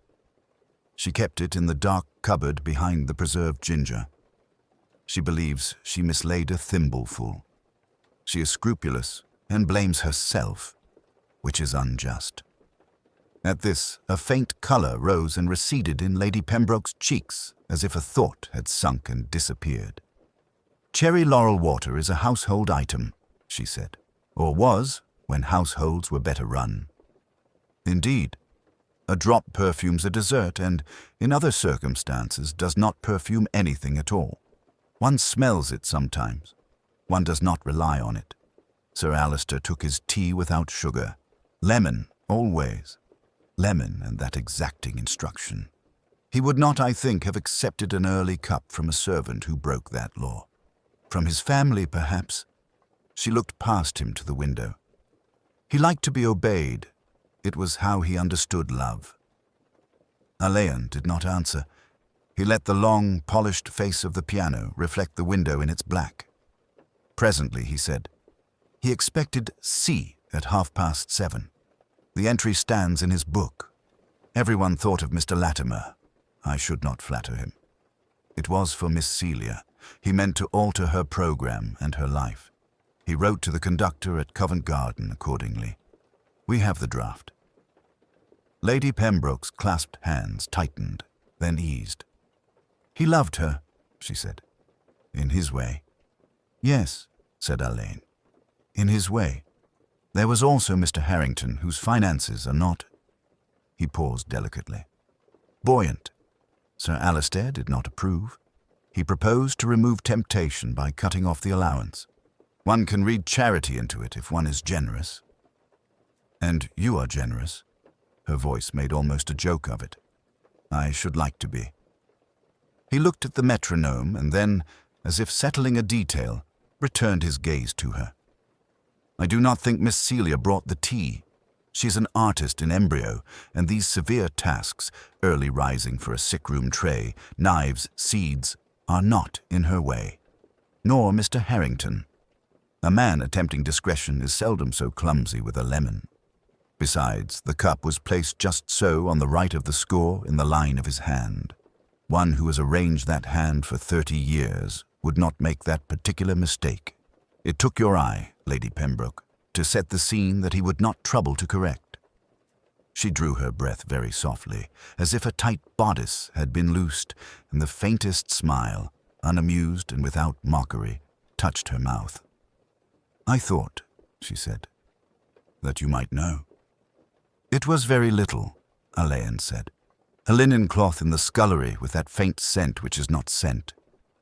She kept it in the dark cupboard behind the preserved ginger. She believes she mislaid a thimbleful. She is scrupulous and blames herself, which is unjust." At this, a faint color rose and receded in Lady Pembroke's cheeks, as if a thought had sunk and disappeared. "Cherry laurel water is a household item," she said, "or was, when households were better run. Indeed, a drop perfumes a dessert and, in other circumstances, does not perfume anything at all. One smells it sometimes. One does not rely on it. Sir Alistair took his tea without sugar. Lemon, always. Lemon and that exacting instruction. He would not, I think, have accepted an early cup from a servant who broke that law. From his family, perhaps." She looked past him to the window. "He liked to be obeyed. It was how he understood love." Alain did not answer. He let the long, polished face of the piano reflect the window in its black. Presently he said, "He expected C at 7:30. The entry stands in his book. Everyone thought of Mr. Latimer. I should not flatter him. It was for Miss Celia. He meant to alter her program and her life. He wrote to the conductor at Covent Garden accordingly. We have the draft." Lady Pembroke's clasped hands tightened, then eased. "He loved her," she said. "In his way." "Yes," said Alain. "In his way. There was also Mr. Harrington, whose finances are not—" He paused delicately. "Buoyant. Sir Alistair did not approve. He proposed to remove temptation by cutting off the allowance. One can read charity into it if one is generous." "And you are generous." Her voice made almost a joke of it. "I should like to be." He looked at the metronome and then, as if settling a detail, returned his gaze to her. "I do not think Miss Celia brought the tea. She's an artist in embryo, and these severe tasks, early rising for a sick-room tray, knives, seeds, are not in her way. Nor Mr. Harrington. A man attempting discretion is seldom so clumsy with a lemon. Besides, the cup was placed just so on the right of the score in the line of his hand. One who has arranged that hand for 30 years would not make that particular mistake. It took your eye, Lady Pembroke, to set the scene that he would not trouble to correct." She drew her breath very softly, as if a tight bodice had been loosed, and the faintest smile, unamused and without mockery, touched her mouth. "I thought," she said, "that you might know." "It was very little," Alain said. "A linen cloth in the scullery with that faint scent which is not scent.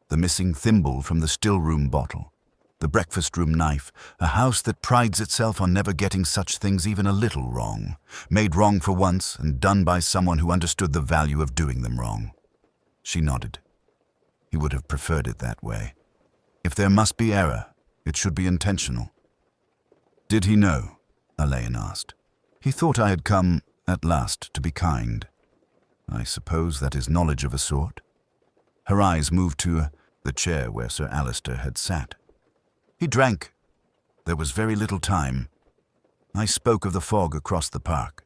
The missing thimble from the still-room bottle. The breakfast-room knife, a house that prides itself on never getting such things even a little wrong, made wrong for once and done by someone who understood the value of doing them wrong." She nodded. He would have preferred it that way. If there must be error, it should be intentional. "Did he know?" Alain asked. "He thought I had come, at last, to be kind. I suppose that is knowledge of a sort." Her eyes moved to the chair where Sir Alistair had sat. "He drank. There was very little time. I spoke of the fog across the park.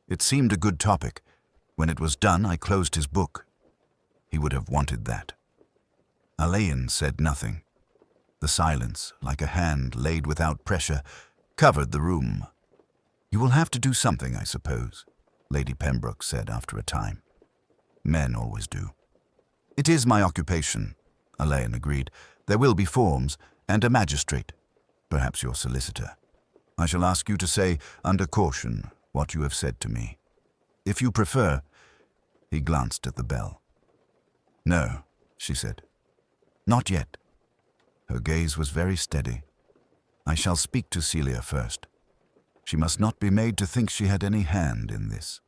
It seemed a good topic. When it was done, I closed his book. He would have wanted that." Alain said nothing. The silence, like a hand laid without pressure, covered the room. "You will have to do something, I suppose," Lady Pembroke said after a time. "Men always do." It is my occupation, Alain agreed. There will be forms, and a magistrate, perhaps your solicitor. I shall ask you to say, under caution, what you have said to me. If you prefer, he glanced at the bell. No, she said. Not yet. Her gaze was very steady. I shall speak to Celia first. She must not be made to think she had any hand in this.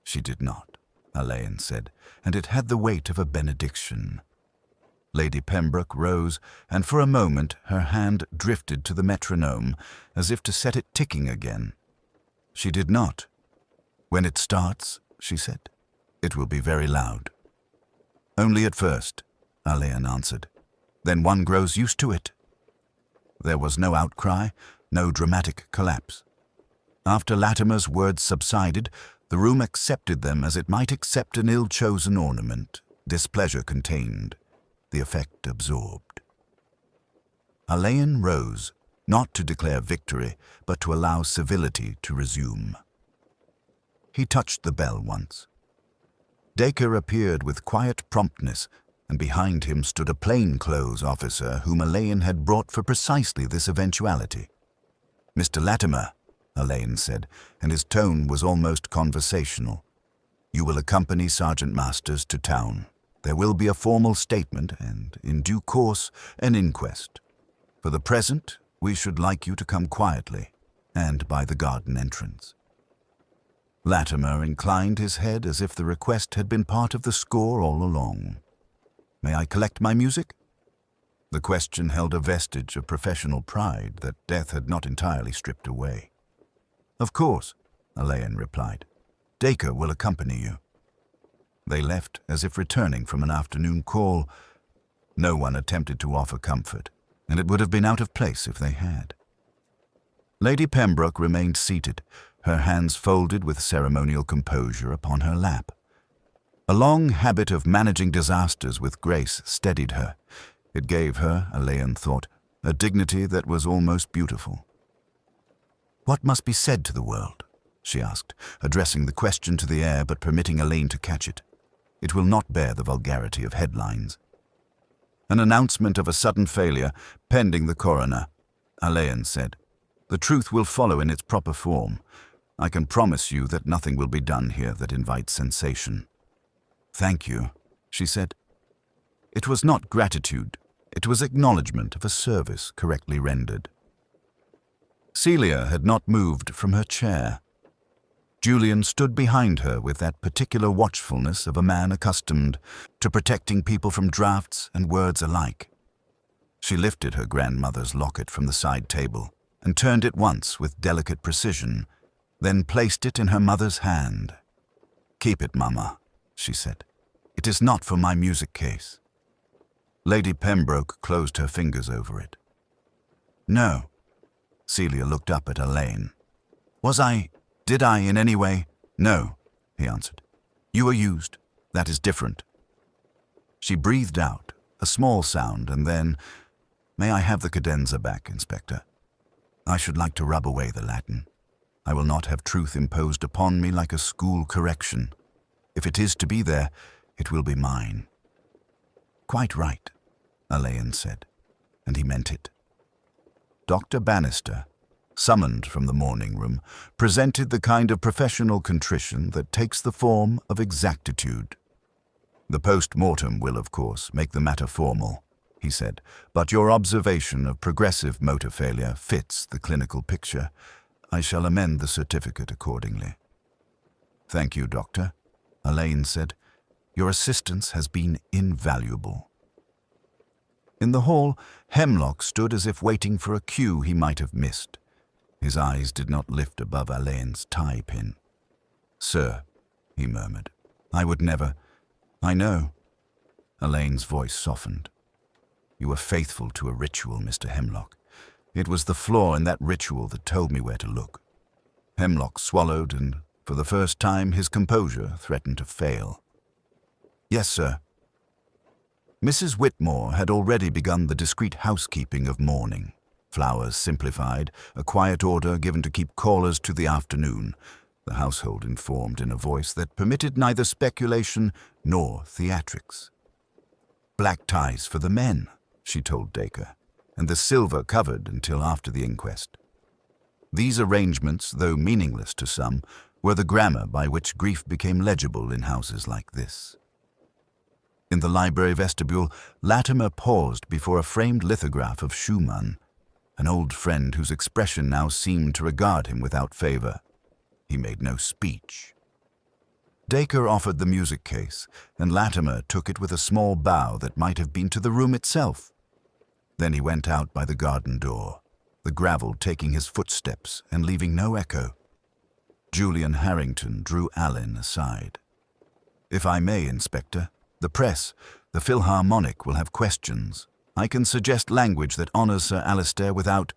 She did not, Alain said, and it had the weight of a benediction. Lady Pembroke rose, and for a moment her hand drifted to the metronome, as if to set it ticking again. She did not. When it starts, she said, it will be very loud. Only at first, Alain answered. Then one grows used to it. There was no outcry, no dramatic collapse. After Latimer's words subsided, the room accepted them as it might accept an ill-chosen ornament, displeasure contained, the effect absorbed. Alain rose, not to declare victory, but to allow civility to resume. He touched the bell once. Dacre appeared with quiet promptness, and behind him stood a plainclothes officer whom Alain had brought for precisely this eventuality. "Mr. Latimer," Alain said, and his tone was almost conversational. "You will accompany Sergeant Masters to town. There will be a formal statement and, in due course, an inquest. For the present, we should like you to come quietly, and by the garden entrance." Latimer inclined his head as if the request had been part of the score all along. "May I collect my music?" The question held a vestige of professional pride that death had not entirely stripped away. "Of course," Alain replied. "Dacre will accompany you." They left as if returning from an afternoon call. No one attempted to offer comfort, and it would have been out of place if they had. Lady Pembroke remained seated, her hands folded with ceremonial composure upon her lap. A long habit of managing disasters with grace steadied her. It gave her, Alain thought, a dignity that was almost beautiful. "What must be said to the world?" she asked, addressing the question to the air but permitting Alain to catch it. "It will not bear the vulgarity of headlines." "An announcement of a sudden failure, pending the coroner," Alain said. "The truth will follow in its proper form. I can promise you that nothing will be done here that invites sensation." "Thank you," she said. It was not gratitude, it was acknowledgement of a service correctly rendered. Celia had not moved from her chair. Julian stood behind her with that particular watchfulness of a man accustomed to protecting people from drafts and words alike. She lifted her grandmother's locket from the side table and turned it once with delicate precision, then placed it in her mother's hand. "Keep it, Mama," she said. "It is not for my music case." Lady Pembroke closed her fingers over it. "No." Celia looked up at Alain. Did I in any way?" "No," he answered. "You were used. That is different." She breathed out, a small sound, and then, "May I have the cadenza back, Inspector? I should like to rub away the Latin. I will not have truth imposed upon me like a school correction. If it is to be there, it will be mine." "Quite right," Alain said, and he meant it. Dr. Bannister, summoned from the morning room, presented the kind of professional contrition that takes the form of exactitude. "The post-mortem will, of course, make the matter formal," he said, "but your observation of progressive motor failure fits the clinical picture. I shall amend the certificate accordingly." "Thank you, Doctor," Alain said. "Your assistance has been invaluable." In the hall, Hemlock stood as if waiting for a cue he might have missed. His eyes did not lift above Alain's tie-pin. "Sir," he murmured, "I would never—" "I know." Alain's voice softened. "You were faithful to a ritual, Mr. Hemlock. It was the flaw in that ritual that told me where to look." Hemlock swallowed, and for the first time his composure threatened to fail. "Yes, sir." Mrs. Whitmore had already begun the discreet housekeeping of morning. Flowers simplified, a quiet order given to keep callers to the afternoon, the household informed in a voice that permitted neither speculation nor theatrics. Black ties for the men, she told Dacre, and the silver covered until after the inquest. These arrangements, though meaningless to some, were the grammar by which grief became legible in houses like this. In the library vestibule, Latimer paused before a framed lithograph of Schumann, an old friend whose expression now seemed to regard him without favor. He made no speech. Dacre offered the music case, and Latimer took it with a small bow that might have been to the room itself. Then he went out by the garden door, the gravel taking his footsteps and leaving no echo. Julian Harrington drew Allen aside. "If I may, Inspector, the press, the Philharmonic will have questions. I can suggest language that honors Sir Alistair without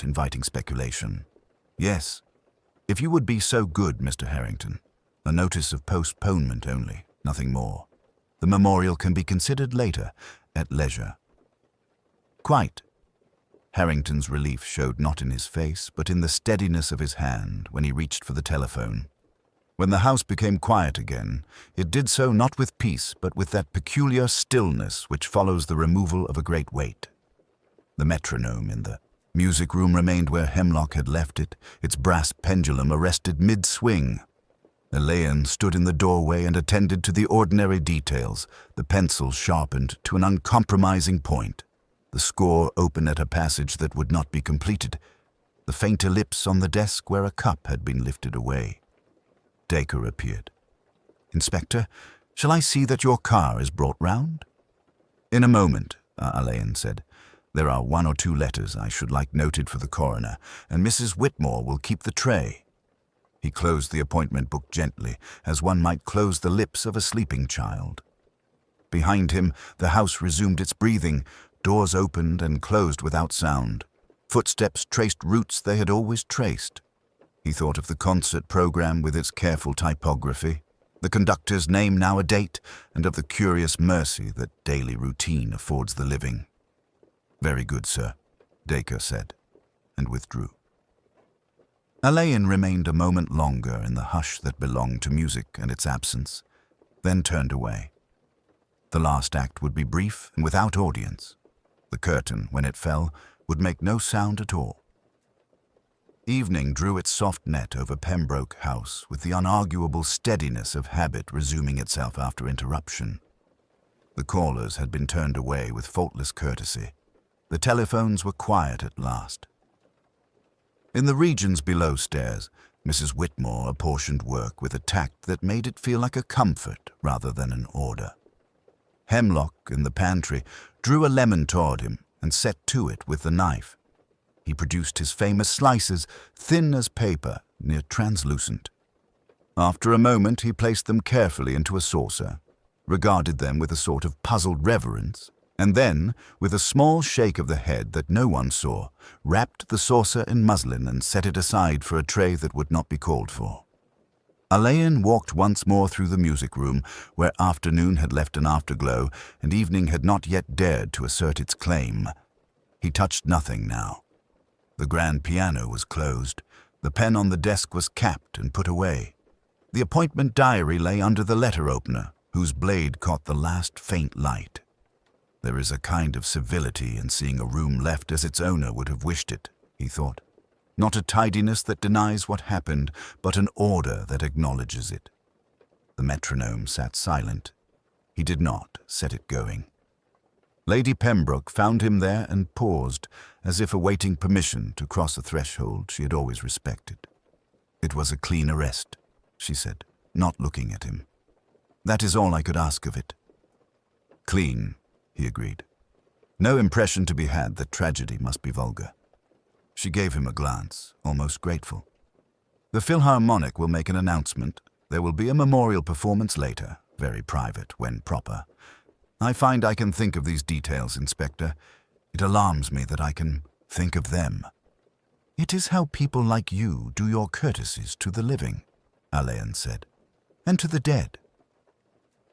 inviting speculation. Yes, if you would be so good, Mr. Harrington. A notice of postponement only, nothing more. The memorial can be considered later, at leisure." "Quite." Harrington's relief showed not in his face, but in the steadiness of his hand when he reached for the telephone. When the house became quiet again, it did so not with peace, but with that peculiar stillness which follows the removal of a great weight. The metronome in the music room remained where Hemlock had left it, its brass pendulum arrested mid-swing. Elaine stood in the doorway and attended to the ordinary details, the pencil sharpened to an uncompromising point, the score open at a passage that would not be completed, the faint ellipse on the desk where a cup had been lifted away. Dacre appeared. "Inspector, shall I see that your car is brought round?" "In a moment," Elaine said. "There are 1 or 2 letters I should like noted for the coroner, and Mrs. Whitmore will keep the tray." He closed the appointment book gently, as one might close the lips of a sleeping child. Behind him, the house resumed its breathing. Doors opened and closed without sound. Footsteps traced routes they had always traced. He thought of the concert program with its careful typography, the conductor's name now a date, and of the curious mercy that daily routine affords the living. "Very good, sir," Dacre said, and withdrew. Elaine remained a moment longer in the hush that belonged to music and its absence, then turned away. The last act would be brief and without audience. The curtain, when it fell, would make no sound at all. Evening drew its soft net over Pembroke House with the unarguable steadiness of habit resuming itself after interruption. The callers had been turned away with faultless courtesy. The telephones were quiet at last. In the regions below stairs, Mrs. Whitmore apportioned work with a tact that made it feel like a comfort rather than an order. Hemlock, in the pantry, drew a lemon toward him and set to it with the knife. He produced his famous slices, thin as paper, near translucent. After a moment, he placed them carefully into a saucer, regarded them with a sort of puzzled reverence, and then, with a small shake of the head that no one saw, wrapped the saucer in muslin and set it aside for a tray that would not be called for. Elaine walked once more through the music room, where afternoon had left an afterglow and evening had not yet dared to assert its claim. He touched nothing now. The grand piano was closed. The pen on the desk was capped and put away. The appointment diary lay under the letter opener, whose blade caught the last faint light. There is a kind of civility in seeing a room left as its owner would have wished it, he thought. Not a tidiness that denies what happened, but an order that acknowledges it. The metronome sat silent. He did not set it going. Lady Pembroke found him there and paused, as if awaiting permission to cross a threshold she had always respected. "It was a clean arrest," she said, not looking at him. "That is all I could ask of it." "Clean," he agreed. "No impression to be had that tragedy must be vulgar." She gave him a glance, almost grateful. "The Philharmonic will make an announcement. There will be a memorial performance later, very private, when proper. I find I can think of these details, Inspector. It alarms me that I can think of them." "It is how people like you do your courtesies to the living," Elaine said, "and to the dead."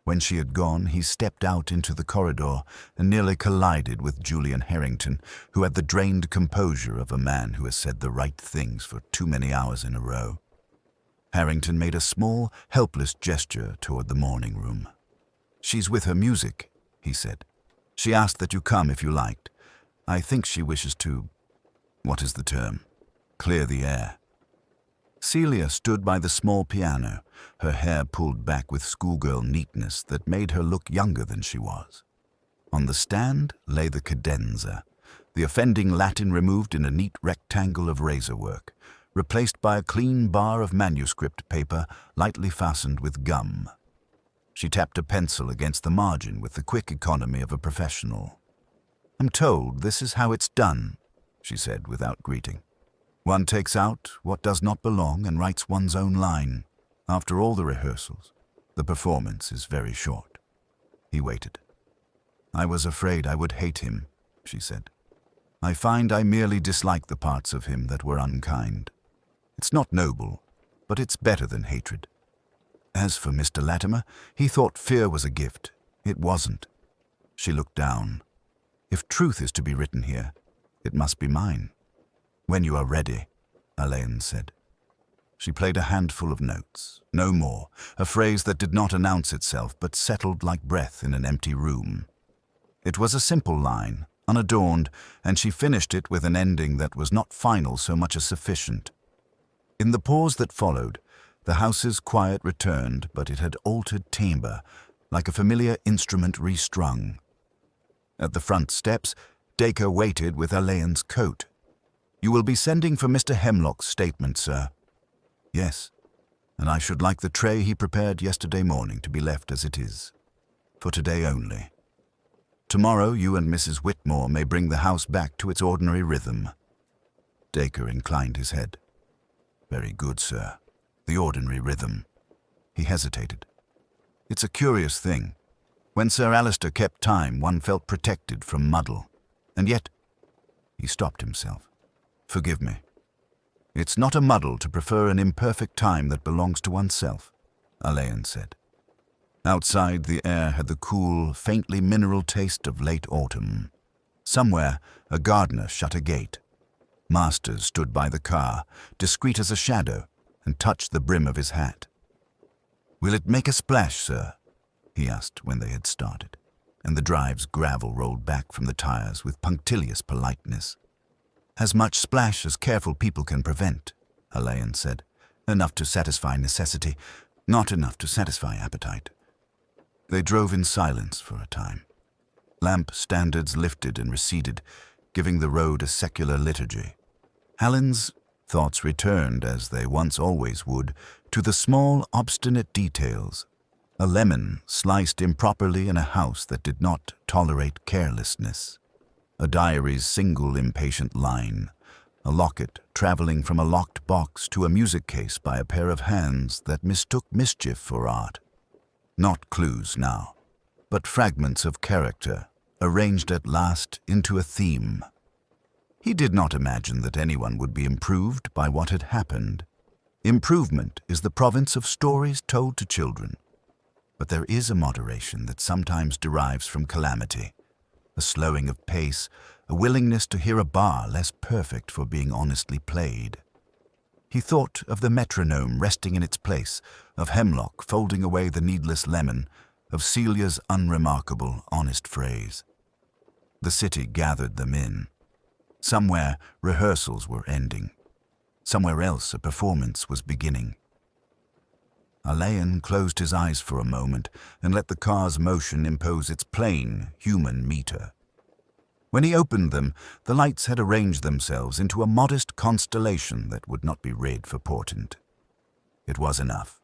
When she had gone, he stepped out into the corridor and nearly collided with Julian Harrington, who had the drained composure of a man who has said the right things for too many hours in a row. Harrington made a small, helpless gesture toward the morning room. "She's with her music," he said. She asked that you come if you liked. I think she wishes to, what is the term, clear the air. Celia stood by the small piano, her hair pulled back with schoolgirl neatness that made her look younger than she was. On the stand lay the cadenza, the offending Latin removed in a neat rectangle of razorwork, replaced by a clean bar of manuscript paper lightly fastened with gum. She tapped a pencil against the margin with the quick economy of a professional. "I'm told this is how it's done," she said without greeting. "One takes out what does not belong and writes one's own line. After all the rehearsals, the performance is very short." He waited. "I was afraid I would hate him," she said. "I find I merely dislike the parts of him that were unkind. It's not noble, but it's better than hatred. As for Mr. Latimer, he thought fear was a gift. It wasn't." She looked down. "If truth is to be written here, it must be mine." "When you are ready," Elaine said. She played a handful of notes, no more, a phrase that did not announce itself but settled like breath in an empty room. It was a simple line, unadorned, and she finished it with an ending that was not final so much as sufficient. In the pause that followed, the house's quiet returned, but it had altered timbre, like a familiar instrument restrung. At the front steps, Dacre waited with Elaine's coat. "You will be sending for Mr. Hemlock's statement, sir." "Yes, and I should like the tray he prepared yesterday morning to be left as it is, for today only. Tomorrow you and Mrs. Whitmore may bring the house back to its ordinary rhythm." Dacre inclined his head. "Very good, sir. The ordinary rhythm." He hesitated. "It's a curious thing. When Sir Alister kept time, one felt protected from muddle. And yet—" He stopped himself. "Forgive me. It's not a muddle to prefer an imperfect time that belongs to oneself," Elaine said. Outside, the air had the cool, faintly mineral taste of late autumn. Somewhere, a gardener shut a gate. Masters stood by the car, discreet as a shadow, and touched the brim of his hat. "Will it make a splash, sir?" he asked when they had started, and the drive's gravel rolled back from the tires with punctilious politeness. "As much splash as careful people can prevent," Elaine said. "Enough to satisfy necessity, not enough to satisfy appetite." They drove in silence for a time. Lamp standards lifted and receded, giving the road a secular liturgy. Hallin's thoughts returned, as they once always would, to the small, obstinate details. A lemon sliced improperly in a house that did not tolerate carelessness. A diary's single impatient line. A locket traveling from a locked box to a music case by a pair of hands that mistook mischief for art. Not clues now, but fragments of character, arranged at last into a theme. He did not imagine that anyone would be improved by what had happened. Improvement is the province of stories told to children. But there is a moderation that sometimes derives from calamity, a slowing of pace, a willingness to hear a bar less perfect for being honestly played. He thought of the metronome resting in its place, of Hemlock folding away the needless lemon, of Celia's unremarkable, honest phrase. The city gathered them in. Somewhere, rehearsals were ending. Somewhere else, a performance was beginning. Elaine closed his eyes for a moment and let the car's motion impose its plain, human meter. When he opened them, the lights had arranged themselves into a modest constellation that would not be read for portent. It was enough.